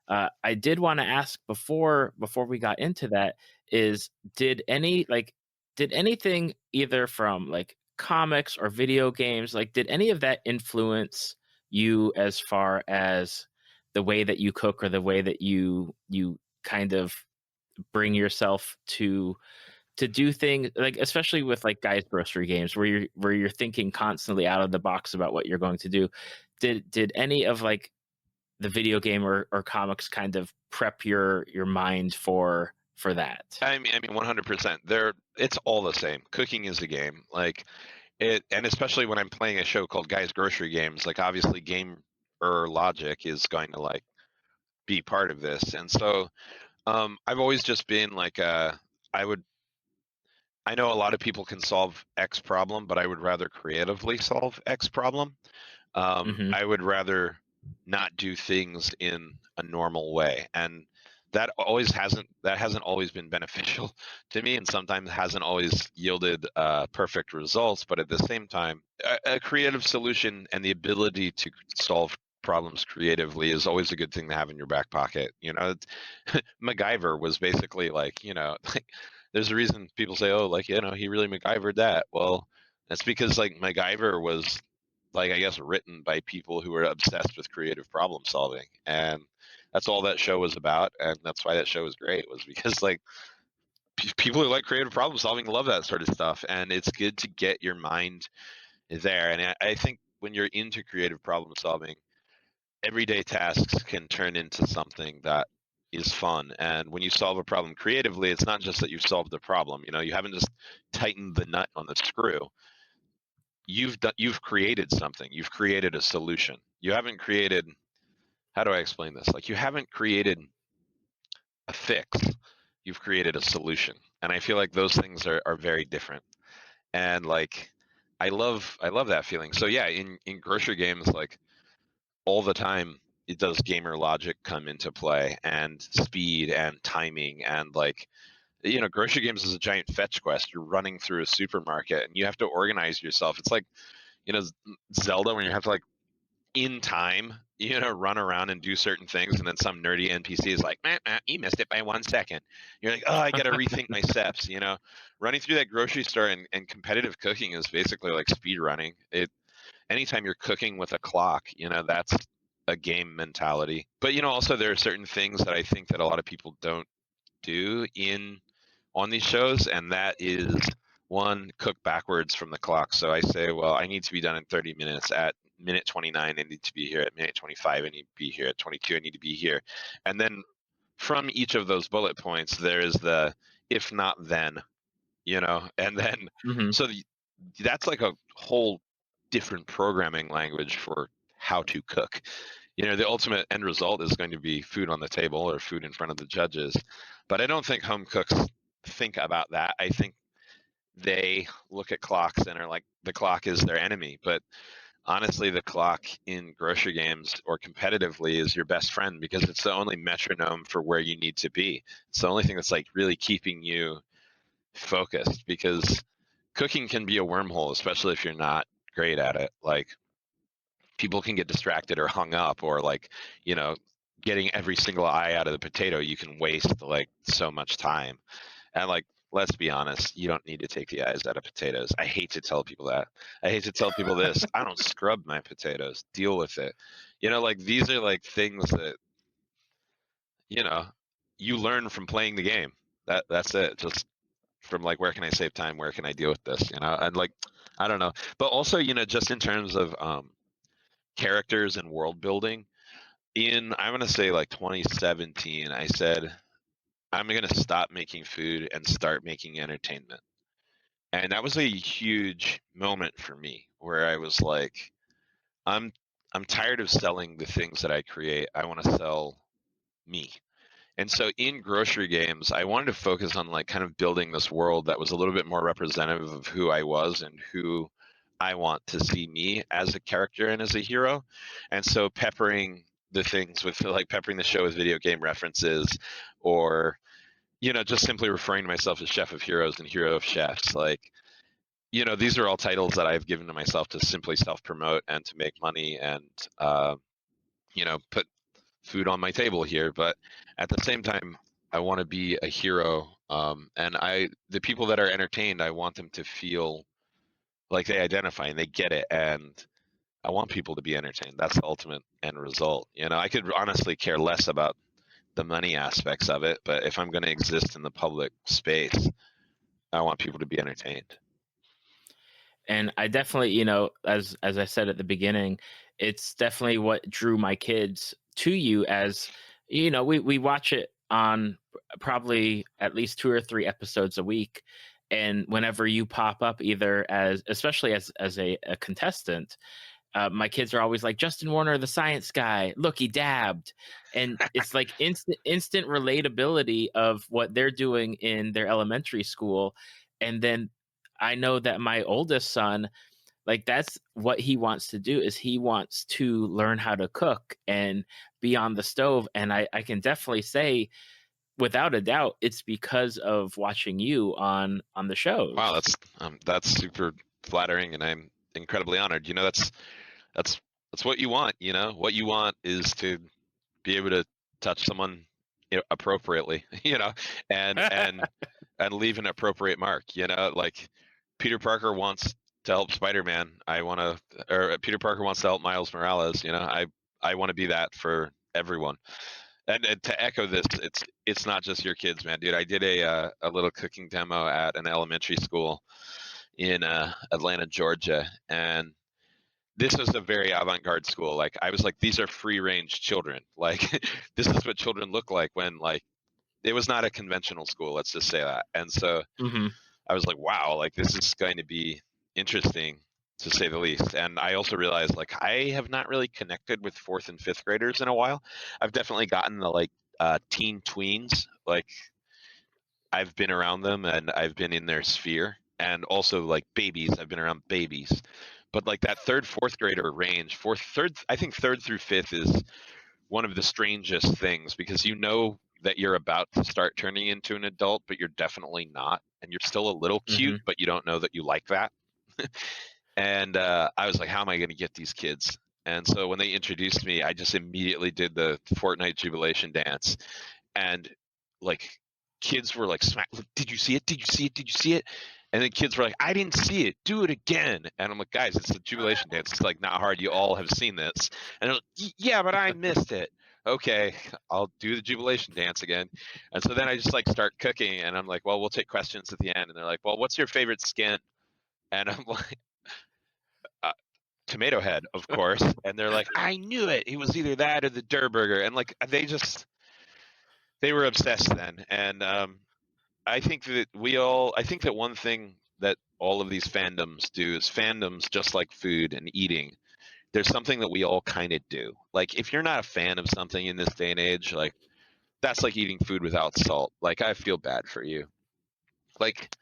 I did want to ask before we got into that, is did anything either from like comics or video games, like did any of that influence you as far as the way that you cook, or the way that you kind of bring yourself to do things, like especially with like Guys Grocery Games, where you're thinking constantly out of the box about what you're going to do? Did any of like the video game or comics kind of prep your mind for that? I mean, 100%. It's all the same. Cooking is a game. Like it, and especially when I'm playing a show called Guys Grocery Games, like obviously game or logic is going to like be part of this. And so I've always just been like I would I know a lot of people can solve X problem, but I would rather creatively solve X problem. Hmm. I would rather not do things in a normal way, and that hasn't always been beneficial to me, and sometimes hasn't always yielded perfect results. But at the same time, a creative solution and the ability to solve problems creatively is always a good thing to have in your back pocket. MacGyver was basically like, like there's a reason people say, oh, like, he really MacGyvered that. Well, that's because like MacGyver was like, I guess, written by people who were obsessed with creative problem solving, and that's all that show was about. And that's why that show was great, was because like people who like creative problem solving love that sort of stuff, and it's good to get your mind there. And I think when you're into creative problem solving, everyday tasks can turn into something that is fun. And when you solve a problem creatively, it's not just that you've solved the problem. You haven't just tightened the nut on the screw. You've created something. You've created a solution. You haven't created, how do I explain this? Like, you haven't created a fix. You've created a solution. And I feel like those things are very different. And like I love that feeling. So yeah, in grocery games, like all the time, it does gamer logic come into play, and speed and timing, and like, grocery games is a giant fetch quest. You're running through a supermarket and you have to organize yourself. It's like, Zelda, when you have to like in time, run around and do certain things, and then some nerdy NPC is like, you missed it by 1 second. You're like, oh, I got to rethink my steps. Running through that grocery store and competitive cooking is basically like speed running. Anytime you're cooking with a clock, that's a game mentality. But also there are certain things that I think that a lot of people don't do on these shows, and that is, one, cook backwards from the clock. So I say, well, I need to be done in 30 minutes. At minute 29, I need to be here. At minute 25, I need to be here. At 22, I need to be here. And then from each of those bullet points, there is the if not then, and then Hmm. so that's like a whole different programming language for how to cook. The ultimate end result is going to be food on the table or food in front of the judges. But I don't think home cooks think about that. I think they look at clocks and are like, the clock is their enemy. But honestly, the clock in grocery games or competitively is your best friend, because it's the only metronome for where you need to be. It's the only thing that's like really keeping you focused, because cooking can be a wormhole, especially if you're not great at it. Like, people can get distracted or hung up, or like, getting every single eye out of the potato, you can waste like so much time. And like, let's be honest, you don't need to take the eyes out of potatoes. I hate to tell people that. I hate to tell people this. I don't scrub my potatoes. Deal with it. Like, these are like things that, you know, you learn from playing the game. That's it. Just from like, where can I save time? Where can I deal with this? And like, I don't know. But also, just in terms of characters and world building, I'm gonna say like 2017, I said, I'm gonna stop making food and start making entertainment. And that was a huge moment for me, where I was like, I'm I'm tired of selling the things that I create. I want to sell me. And so in grocery games, I wanted to focus on like kind of building this world that was a little bit more representative of who I was and who I want to see me as a character and as a hero. And so peppering the things with like peppering the show with video game references, or just simply referring to myself as Chef of Heroes and Hero of Chefs. Like, these are all titles that I've given to myself to simply self-promote and to make money and put food on my table here. But at the same time, I want to be a hero. And the people that are entertained, I want them to feel like they identify and they get it. And I want people to be entertained. That's the ultimate end result. I could honestly care less about the money aspects of it, but if I'm going to exist in the public space, I want people to be entertained. And I definitely, as I said at the beginning, it's definitely what drew my kids to you. As we watch it on probably at least 2 or 3 episodes a week, and whenever you pop up, either especially as a contestant, my kids are always like, Justin Warner, the science guy, look, he dabbed. And it's like instant relatability of what they're doing in their elementary school. And then I know that my oldest son, like, that's what he wants to do, is he wants to learn how to cook and be on the stove. And I can definitely say, without a doubt, it's because of watching you on the show. Wow, that's super flattering, and I'm incredibly honored. That's what you want. What you want is to be able to touch someone appropriately, and leave an appropriate mark. Like Peter Parker wants to help Spider-Man. Peter Parker wants to help Miles Morales. I want to be that for everyone. And to echo this, it's not just your kids, man, dude. I did a little cooking demo at an elementary school in Atlanta, Georgia, and this was a very avant-garde school. Like, I was like, these are free-range children. Like, this is what children look like when, like, it was not a conventional school. Let's just say that. And so I was like, wow, like, this is going to be interesting, to say the least. And I also realized, like, I have not really connected with 4th and 5th graders in a while. I've definitely gotten the like teen tweens. Like, I've been around them and I've been in their sphere, and also like babies. I've been around babies. But like that 3rd, 4th grader range, I think 3rd through 5th is one of the strangest things, because that you're about to start turning into an adult, but you're definitely not, and you're still a little cute, but you don't know that you like that. And I was like, how am I going to get these kids? And so when they introduced me, I just immediately did the Fortnite Jubilation dance, and like kids were like, did you see it? Did you see it? Did you see it? And then kids were like, I didn't see it. Do it again. And I'm like, guys, it's the Jubilation dance. It's like not hard. You all have seen this. And they're like, yeah, but I missed it. Okay, I'll do the Jubilation dance again. And so then I just like start cooking, and I'm like, well, we'll take questions at the end. And they're like, well, what's your favorite skin? And I'm like, Tomato Head, of course. And they're like, I knew it. It was either that or the Durr Burger. And like, they were obsessed then. And I think that one thing that all of these fandoms do is, fandoms, just like food and eating, there's something that we all kind of do. Like, if you're not a fan of something in this day and age, like, that's like eating food without salt. Like, I feel bad for you. Like,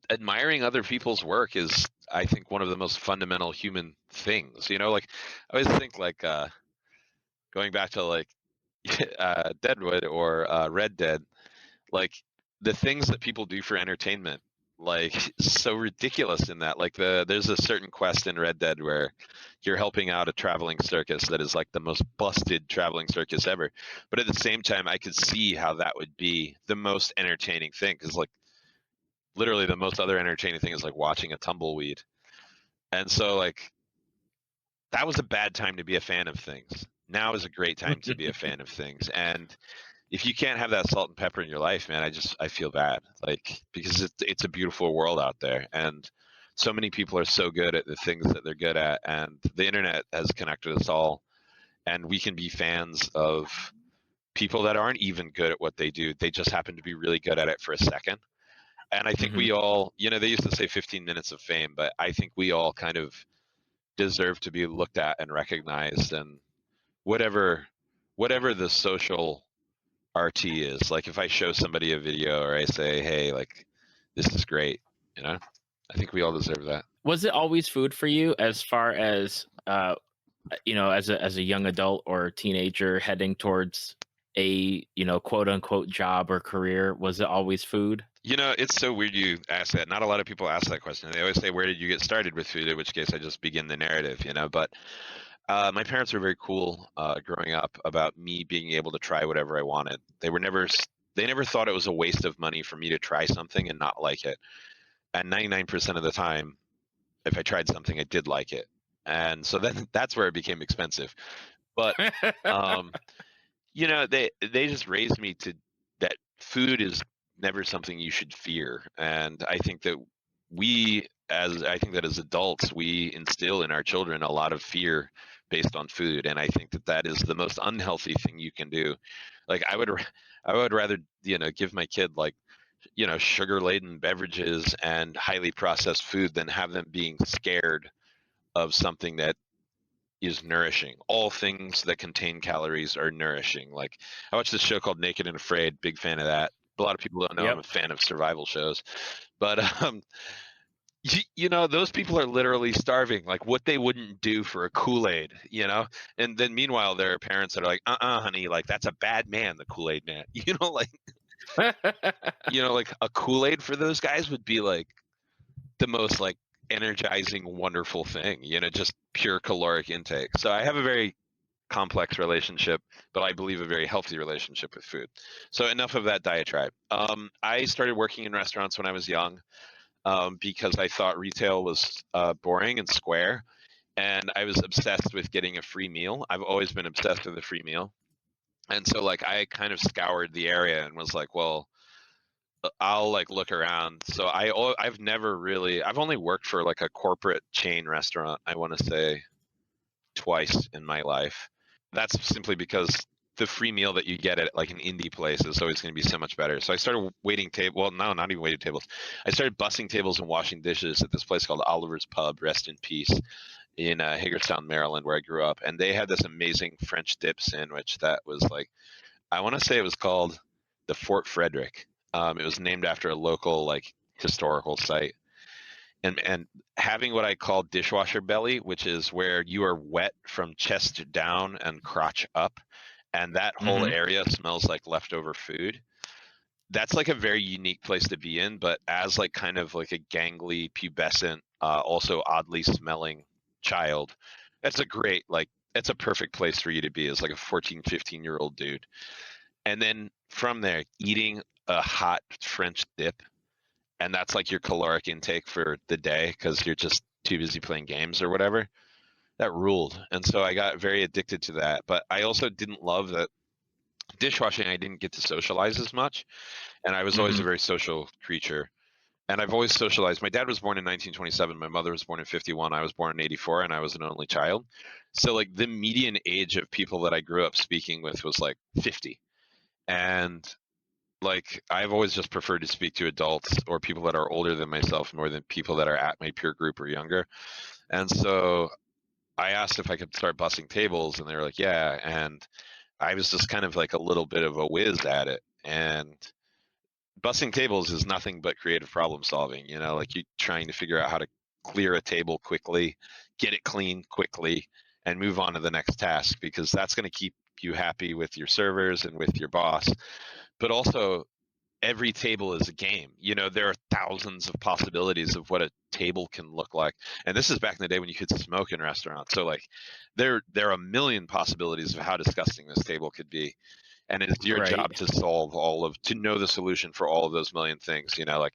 admiring other people's work is, I think, one of the most fundamental human things. Like, I always think, like, going back to like Deadwood or Red Dead, like, the things that people do for entertainment, like, so ridiculous in that. Like, there's a certain quest in Red Dead where you're helping out a traveling circus that is like the most busted traveling circus ever. But at the same time, I could see how that would be the most entertaining thing, because like, literally the most other entertaining thing is like watching a tumbleweed. And so like, that was a bad time to be a fan of things. Now is a great time to be a fan of things. And if you can't have that salt and pepper in your life, man, I feel bad. Like, because it's a beautiful world out there, and so many people are so good at the things that they're good at, and the internet has connected us all, and we can be fans of people that aren't even good at what they do. They just happen to be really good at it for a second. And I think we all, they used to say 15 minutes of fame, but I think we all kind of deserve to be looked at and recognized, and whatever the social RT is. Like if I show somebody a video or I say, hey, like this is great, I think we all deserve that. Was it always food for you, as far as as a young adult or teenager heading towards a quote unquote job or career? Was it always food? It's so weird you ask that. Not a lot of people ask that question. They always say, where did you get started with food? In which case I just begin the narrative, but my parents were very cool growing up about me being able to try whatever I wanted. They never thought it was a waste of money for me to try something and not like it. And 99% of the time, if I tried something, I did like it. And so then that's where it became expensive. But they just raised me to that food is never something you should fear. And I think that as adults, we instill in our children a lot of fear based on food. And I think that is the most unhealthy thing you can do. Like I would rather, give my kid like, sugar laden beverages and highly processed food than have them being scared of something that is nourishing. All things that contain calories are nourishing. Like I watched this show called Naked and Afraid, big fan of that. A lot of people don't know I'm a fan of survival shows, but those people are literally starving, like what they wouldn't do for a Kool-Aid, and then meanwhile there are parents that are like, honey, like that's a bad man, the Kool-Aid man, like like a Kool-Aid for those guys would be like the most like energizing, wonderful thing, just pure caloric intake. So I have a very complex relationship, but I believe a very healthy relationship with food. So enough of that diatribe. I started working in restaurants when I was young because I thought retail was boring and square, and I was obsessed with getting a free meal. I've always been obsessed with a free meal. And so like I kind of scoured the area and was like, well, I'll like look around. So I've only worked for like a corporate chain restaurant, I want to say twice in my life. That's simply because the free meal that you get at like an indie place is always going to be so much better. So I started waiting tables. Well, no, not even waiting tables. I started bussing tables and washing dishes at this place called Oliver's Pub, rest in peace, in Hagerstown, Maryland, where I grew up. And they had this amazing French dip sandwich that was like, I want to say it was called the Fort Frederick. It was named after a local like historical site. And having what I call dishwasher belly, which is where you are wet from chest down and crotch up, and that whole area smells like leftover food. That's like a very unique place to be in, but as like kind of like a gangly, pubescent, also oddly smelling child, that's a perfect place for you to be as like a 14, 15-year-old dude. And then from there, eating a hot French dip, and that's like your caloric intake for the day because you're just too busy playing games or whatever. That ruled. And so I got very addicted to that. But I also didn't love that dishwashing. I didn't get to socialize as much. And I was always a very social creature. And I've always socialized. My dad was born in 1927. My mother was born in 51. I was born in 84, and I was an only child. So like the median age of people that I grew up speaking with was like 50. And like I've always just preferred to speak to adults or people that are older than myself more than people that are at my peer group or younger. And so I asked if I could start bussing tables, and they were like, yeah. And I was just kind of like a little bit of a whiz at it. And bussing tables is nothing but creative problem solving, like you trying to figure out how to clear a table quickly, get it clean quickly, and move on to the next task, because that's going to keep you happy with your servers and with your boss. But also every table is a game. There are thousands of possibilities of what a table can look like. And this is back in the day when you could smoke in restaurants. So like there are a million possibilities of how disgusting this table could be. And it's your job to know the solution for all of those million things. Like,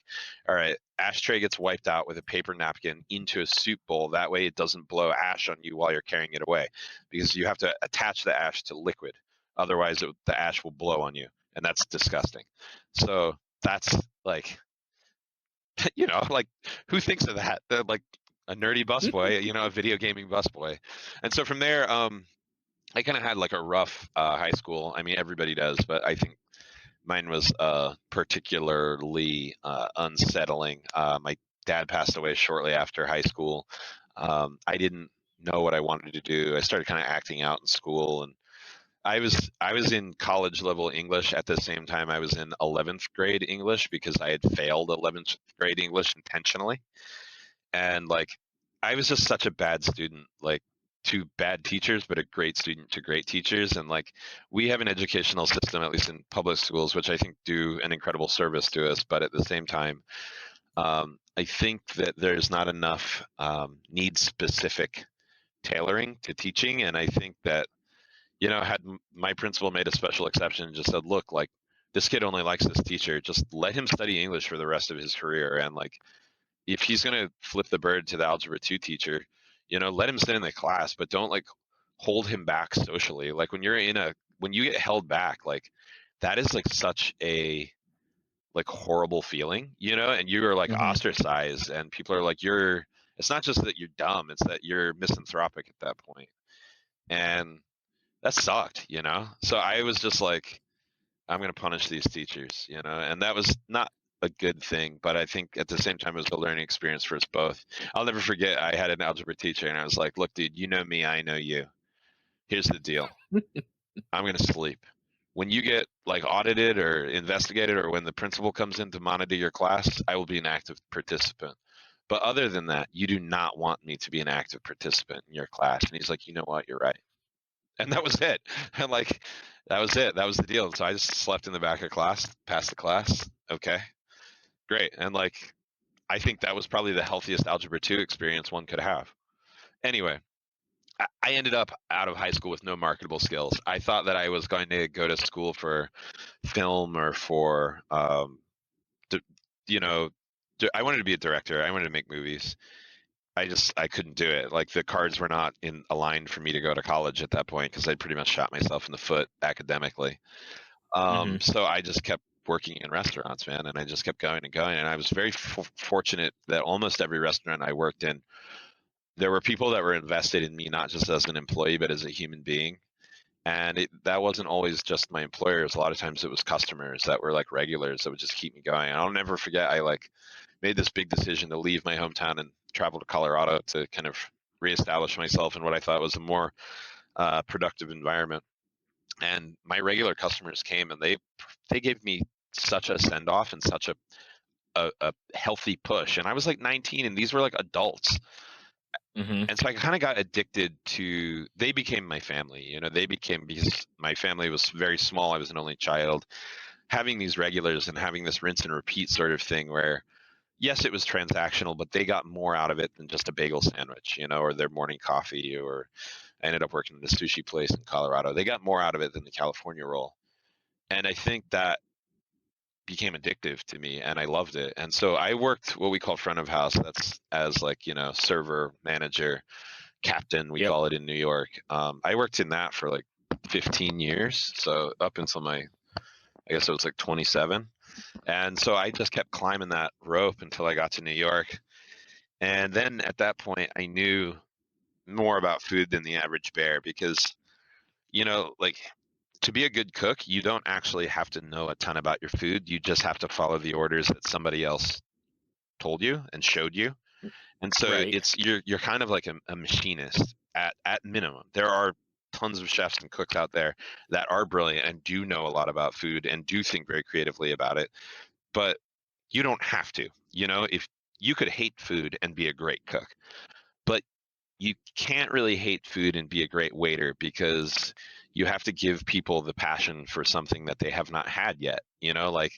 all right, ashtray gets wiped out with a paper napkin into a soup bowl. That way it doesn't blow ash on you while you're carrying it away, because you have to attach the ash to liquid. Otherwise the ash will blow on you. And that's disgusting. So that's like, like who thinks of that? They're like a nerdy busboy, a video gaming busboy. And so from there, I kind of had like a rough high school. I mean, everybody does, but I think mine was particularly unsettling. My dad passed away shortly after high school. I didn't know what I wanted to do. I started kind of acting out in school, and I was in college level English at the same time I was in 11th grade English because I had failed 11th grade English intentionally. And like I was just such a bad student, like to bad teachers, but a great student to great teachers. And like we have an educational system, at least in public schools, which I think do an incredible service to us. But at the same time, I think that there's not enough need specific tailoring to teaching. And I think that, had my principal made a special exception and just said, look, like this kid only likes this teacher, just let him study English for the rest of his career. And like, if he's going to flip the bird to the algebra 2 teacher, let him sit in the class, but don't like hold him back socially. Like when you get held back, like that is like such a like horrible feeling, and you are like ostracized, and people are like, it's not just that you're dumb, it's that you're misanthropic at that point. And that sucked, So I was just like, I'm going to punish these teachers, and that was not a good thing, but I think at the same time it was a learning experience for us both. I'll never forget, I had an algebra teacher and I was like, look, dude, you know me, I know you. Here's the deal. I'm going to sleep. When you get like audited or investigated, or when the principal comes in to monitor your class, I will be an active participant. But other than that, you do not want me to be an active participant in your class. And he's like, you know what? You're right. And that was it. And like, that was it. That was the deal. So I just slept in the back of class, passed the class. Okay, great. And like, I think that was probably the healthiest algebra 2 experience one could have. Anyway, I ended up out of high school with no marketable skills. I thought that I was going to go to school for film or for, I wanted to be a director. I wanted to make movies. I couldn't do it. Like the cards were not aligned for me to go to college at that point because I'd pretty much shot myself in the foot academically. So I just kept working in restaurants, man, and I just kept going and going. And I was very fortunate that almost every restaurant I worked in, there were people that were invested in me, not just as an employee, but as a human being. And that wasn't always just my employers. A lot of times it was customers that were like regulars that would just keep me going. And I'll never forget, I like made this big decision to leave my hometown and travel to Colorado to kind of reestablish myself in what I thought was a more productive environment. And my regular customers came and they gave me such a send off and such a healthy push. And I was like 19 and these were like adults. And so I kind of got addicted to, they became my family, because my family was very small. I was an only child. Having these regulars and having this rinse and repeat sort of thing where, yes, it was transactional, but they got more out of it than just a bagel sandwich, or their morning coffee, or I ended up working at a sushi place in Colorado. They got more out of it than the California roll. And I think that became addictive to me and I loved it. And so I worked what we call front of house. That's as like, server, manager, captain, we call it in New York. I worked in that for like 15 years. So up until I guess it was like 27. And so I just kept climbing that rope until I got to New York. And then at that point, I knew more about food than the average bear because, like to be a good cook, you don't actually have to know a ton about your food. You just have to follow the orders that somebody else told you and showed you. And so it's you're kind of like a machinist at minimum. There are tons of chefs and cooks out there that are brilliant and do know a lot about food and do think very creatively about it. But you don't have to, if you could hate food and be a great cook, but you can't really hate food and be a great waiter because you have to give people the passion for something that they have not had yet. Like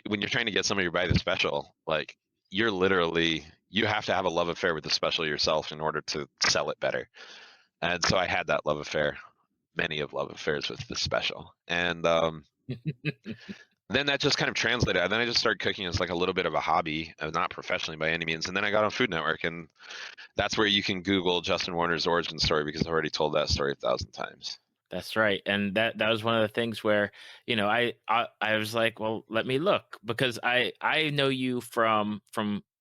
when you're trying to get somebody to buy the special, like you have to have a love affair with the special yourself in order to sell it better. And so I had that love affair, many of love affairs with the special. And then that just kind of translated. And then I just started cooking as like a little bit of a hobby, not professionally by any means. And then I got on Food Network, and that's where you can Google Justin Warner's origin story because I've already told that story 1,000 times. That's right. And that was one of the things where, I was like, well, let me look, because I know you from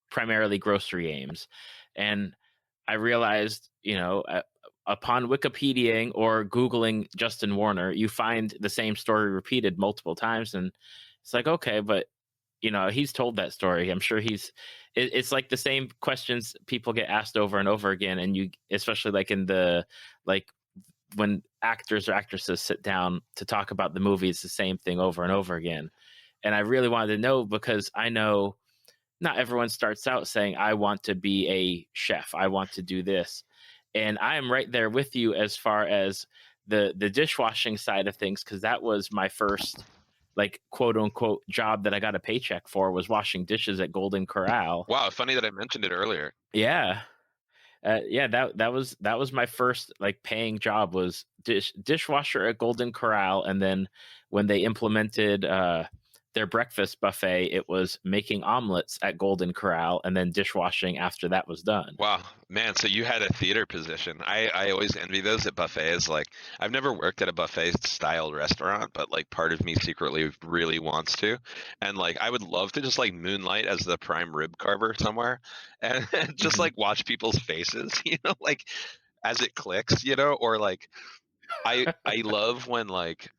primarily Grocery Ames. And I realized, upon Wikipediaing or Googling Justin Warner, you find the same story repeated multiple times. And it's like, okay, but you know, he's told that story. I'm sure it's like the same questions people get asked over and over again. And you, especially like in the, like when actors or actresses sit down to talk about the movie, it's the same thing over and over again. And I really wanted to know, because I know not everyone starts out saying, I want to be a chef, I want to do this. And I am right there with you as far as the dishwashing side of things, because that was my first, like, quote unquote job that I got a paycheck for, was washing dishes at Golden Corral. Wow, funny that I mentioned it earlier. Yeah. Yeah, that was my first like paying job, was dishwasher at Golden Corral. And then when they implemented their breakfast buffet, it was making omelets at Golden Corral, and then dishwashing after that was done. Wow, man, so you had a theater position. I always envy those at buffets. Like, I've never worked at a buffet style restaurant, but like part of me secretly really wants to. And like I would love to just like moonlight as the prime rib carver somewhere and just like watch people's faces, like as it clicks, or like I love when like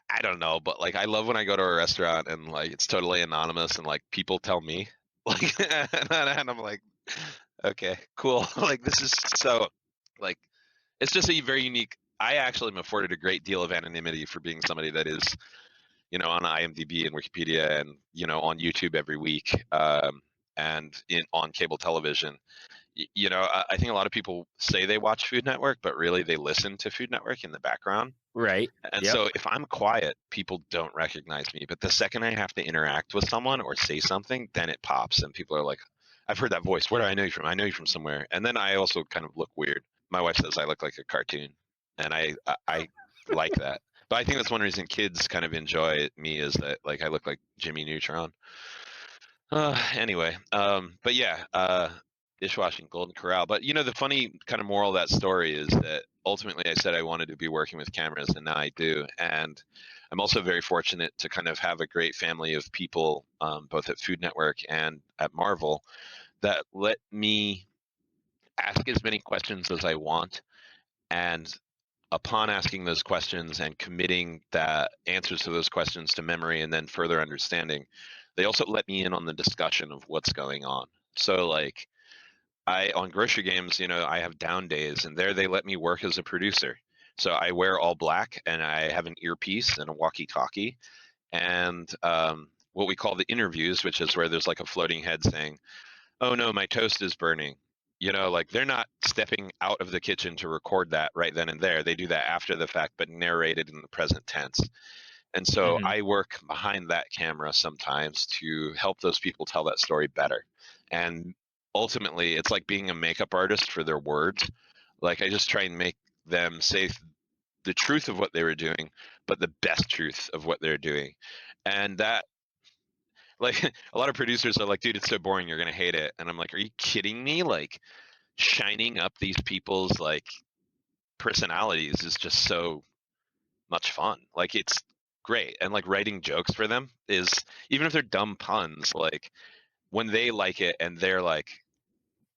I don't know, but like I love when I go to a restaurant and like it's totally anonymous and like people tell me like and I'm like, okay, cool. Like this is so like it's just a very unique. I actually am afforded a great deal of anonymity for being somebody that is, on IMDb and Wikipedia and on YouTube every week, and on cable television. I think a lot of people say they watch Food Network, but really they listen to Food Network in the background. Right. And Yep. so if I'm quiet, people don't recognize me. But the second I have to interact with someone or say something, then it pops and people are like, I've heard that voice. Where do I know you from? I know you from somewhere. And then I also kind of look weird. My wife says I look like a cartoon, and I like that. But I think that's one reason kids kind of enjoy me, is that like I look like Jimmy Neutron. Anyway, but yeah, dishwashing Golden Corral. But the funny kind of moral of that story is that ultimately I said I wanted to be working with cameras, and now I do. And I'm also very fortunate to kind of have a great family of people, both at Food Network and at Marvel, that let me ask as many questions as I want. And upon asking those questions and committing the answers to those questions to memory and then further understanding, they also let me in on the discussion of what's going on. So like on Grocery Games, I have down days, and there they let me work as a producer. So I wear all black, and I have an earpiece and a walkie-talkie, and what we call the interviews, which is where there's like a floating head saying, "Oh no, my toast is burning." Like they're not stepping out of the kitchen to record that right then and there. They do that after the fact, but narrated in the present tense. And so I work behind that camera sometimes to help those people tell that story better. And ultimately, it's like being a makeup artist for their words. Like I just try and make them say the truth of what they were doing, but the best truth of what they're doing. And that, like, a lot of producers are like, dude, it's so boring, you're gonna hate it. And I'm like, are you kidding me? Like, shining up these people's like personalities is just so much fun. Like, it's great. And like writing jokes for them is, even if they're dumb puns, like when they like it and they're like,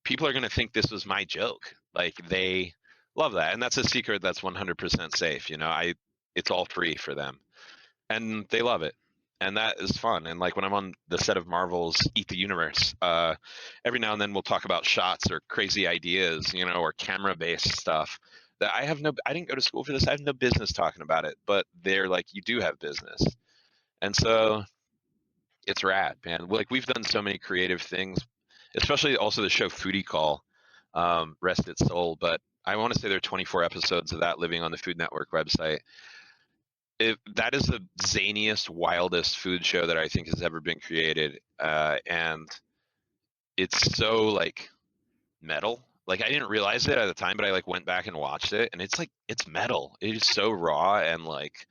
people are gonna think this was my joke. Like, they love that. And that's a secret that's 100% safe. It's all free for them, and they love it. And that is fun. And like when I'm on the set of Marvel's Eat the Universe, every now and then we'll talk about shots or crazy ideas, or camera-based stuff that I didn't go to school for this. I have no business talking about it, but they're like, you do have business. And so it's rad, man. Like we've done so many creative things, especially also the show Foodie Call, rest its soul. But I want to say there are 24 episodes of that living on the Food Network website. That is the zaniest, wildest food show that I think has ever been created, and it's so like metal. Like I didn't realize it at the time, but I like went back and watched it, and it's like it's metal. It is so raw and like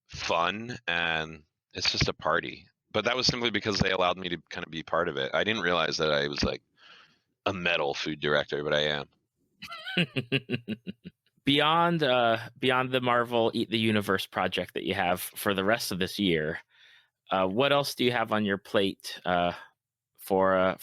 fun, and it's just a party. But that was simply because they allowed me to kind of be part of it. I didn't realize that I was like a metal food director, but I am. Beyond the Marvel Eat the Universe project that you have for the rest of this year, what else do you have on your plate for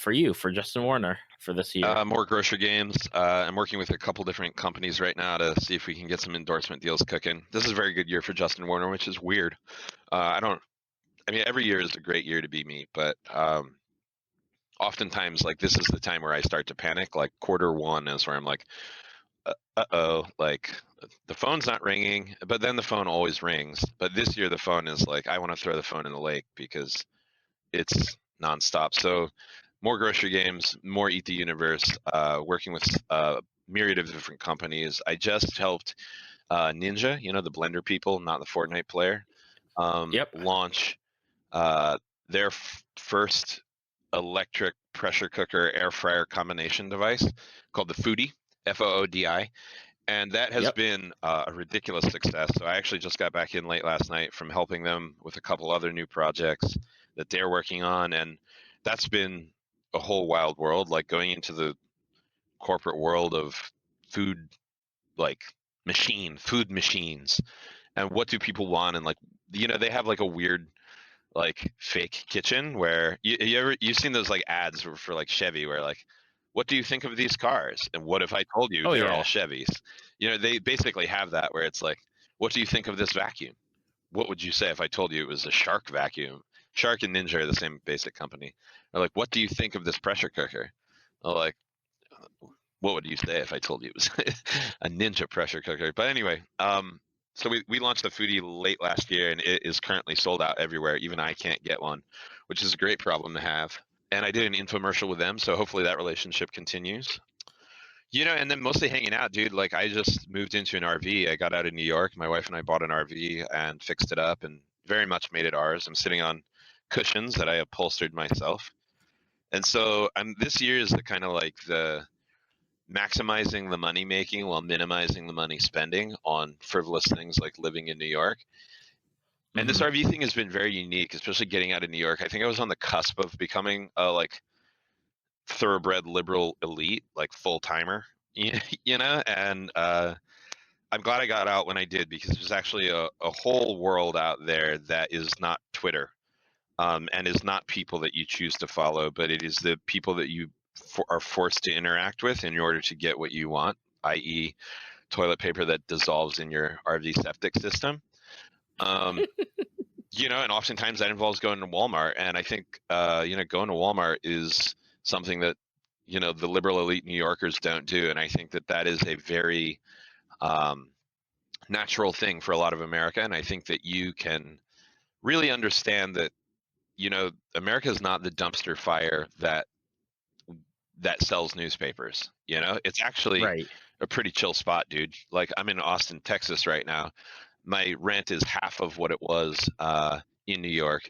Justin Warner for this year? More Grocery Games. I'm working with a couple different companies right now to see if we can get some endorsement deals cooking. This is a very good year for Justin Warner, which is weird. I don't I mean, every year is a great year to be me, but oftentimes, like, this is the time where I start to panic. Like Q1 is where I'm like, uh-oh, like the phone's not ringing, but then the phone always rings. But this year the phone is like, I want to throw the phone in the lake because it's nonstop. So more grocery games, more Eat the Universe, working with a myriad of different companies. I just helped Ninja, the Blender people, not the Fortnite player, Yep. launch their first electric pressure cooker air fryer combination device called the Foodi, Foodi, and that has been a ridiculous success. So I actually just got back in late last night from helping them with a couple other new projects that they're working on, and that's been a whole wild world, like going into the corporate world of food, like food machines, and what do people want, and like they have like a weird like fake kitchen where you've seen those like ads for like Chevy where like, what do you think of these cars? And what if I told you they're all Chevys? They basically have that where it's like, what do you think of this vacuum? What would you say if I told you it was a Shark vacuum? Shark and Ninja are the same basic company. Or like, what do you think of this pressure cooker? Or like, what would you say if I told you it was a Ninja pressure cooker? But anyway, so we launched the Foodi late last year, and it is currently sold out everywhere. Even I can't get one, which is a great problem to have. And I did an infomercial with them, so hopefully that relationship continues. And then mostly hanging out, dude. Like, I just moved into an RV. I got out of New York. My wife and I bought an RV and fixed it up and very much made it ours. I'm sitting on cushions that I upholstered myself. And so this year is the kind of like the maximizing the money making while minimizing the money spending on frivolous things like living in New York. And this RV thing has been very unique, especially getting out of New York. I think I was on the cusp of becoming a like thoroughbred liberal elite, like full timer, and I'm glad I got out when I did, because there's actually a whole world out there that is not Twitter, and is not people that you choose to follow, but it is the people that you are forced to interact with in order to get what you want, i.e. toilet paper that dissolves in your RV septic system. And oftentimes that involves going to Walmart. And I think, going to Walmart is something that, the liberal elite New Yorkers don't do. And I think that is a very natural thing for a lot of America. And I think that you can really understand that, America is not the dumpster fire that sells newspapers. It's actually a pretty chill spot, dude. Like, I'm in Austin, Texas right now. My rent is half of what it was in New York.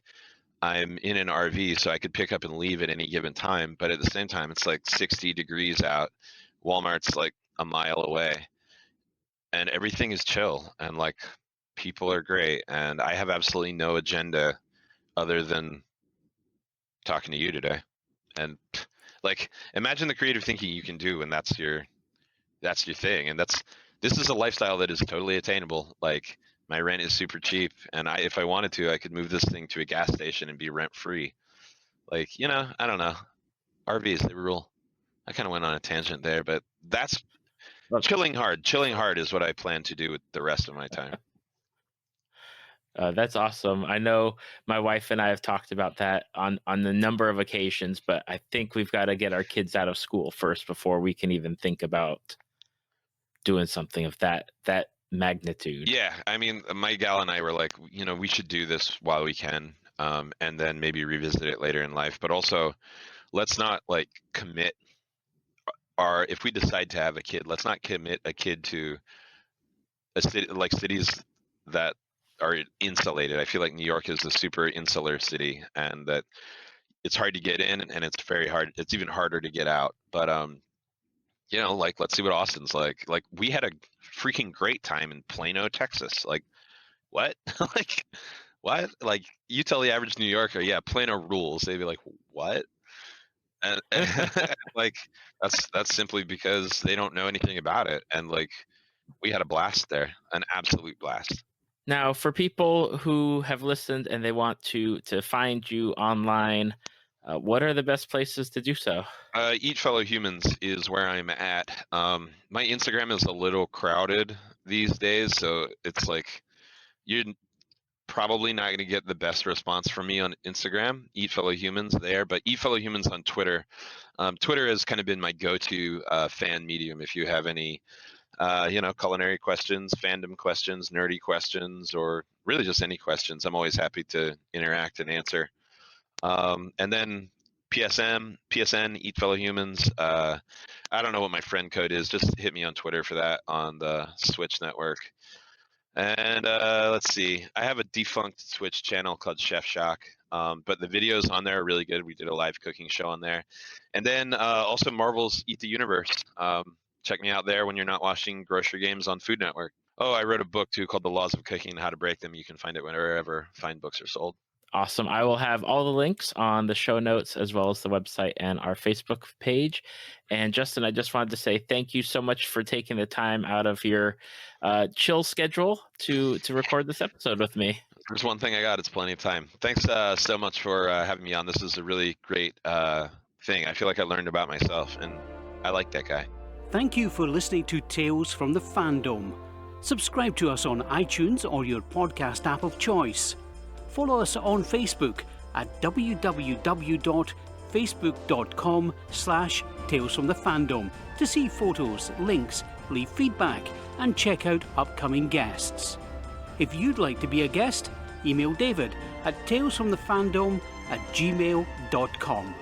I'm in an RV, so I could pick up and leave at any given time. But at the same time, it's like 60 degrees out. Walmart's like a mile away, and everything is chill. And like, people are great. And I have absolutely no agenda other than talking to you today. And like, imagine the creative thinking you can do when that's your thing. And this is a lifestyle that is totally attainable. Like, my rent is super cheap, and if I wanted to, I could move this thing to a gas station and be rent free. Like, I don't know. RVs, they rule. I kind of went on a tangent there, but that's chilling hard. Chilling hard is what I plan to do with the rest of my time. That's awesome. I know my wife and I have talked about that on a number of occasions, but I think we've got to get our kids out of school first before we can even think about doing something of that magnitude. Yeah, I mean, my gal and I were like, we should do this while we can, and then maybe revisit it later in life. But also, let's not like commit if we decide to have a kid, let's not commit a kid to a city like cities that are insulated. I feel like New York is a super insular city, and that it's hard to get in, and it's very hard. It's even harder to get out. But like, let's see what Austin's like. Like, we had a freaking great time in Plano, Texas. Like, what? Like, what? Like, you tell the average New Yorker, yeah, Plano rules. They'd be like, what? And like, that's simply because they don't know anything about it. And like, we had a blast there, an absolute blast. Now, for people who have listened and they want to find you online, what are the best places to do so? Eat Fellow Humans is where I'm at. My Instagram is a little crowded these days, so it's like you're probably not going to get the best response from me on Instagram, Eat Fellow Humans there, but Eat Fellow Humans on Twitter. Twitter has kind of been my go-to fan medium if you have any, culinary questions, fandom questions, nerdy questions, or really just any questions. I'm always happy to interact and answer. And then PSN, Eat Fellow Humans. I don't know what my friend code is. Just hit me on Twitter for that on the Switch network. And let's see. I have a defunct Twitch channel called Chef Shock, but the videos on there are really good. We did a live cooking show on there. And then also Marvel's Eat the Universe. Check me out there when you're not watching Grocery Games on Food Network. Oh, I wrote a book too called The Laws of Cooking and How to Break Them. You can find it wherever fine books are sold. Awesome. I will have all the links on the show notes as well as the website and our Facebook page. And Justin, I just wanted to say thank you so much for taking the time out of your chill schedule to record this episode with me. There's one thing I got. It's plenty of time. Thanks so much for having me on. This is a really great thing. I feel like I learned about myself, and I like that guy. Thank you for listening to Tales from the Fandom. Subscribe to us on iTunes or your podcast app of choice. Follow us on Facebook at www.facebook.com/talesfromthefandom to see photos, links, leave feedback, and check out upcoming guests. If you'd like to be a guest, email David at talesfromthefandom@gmail.com.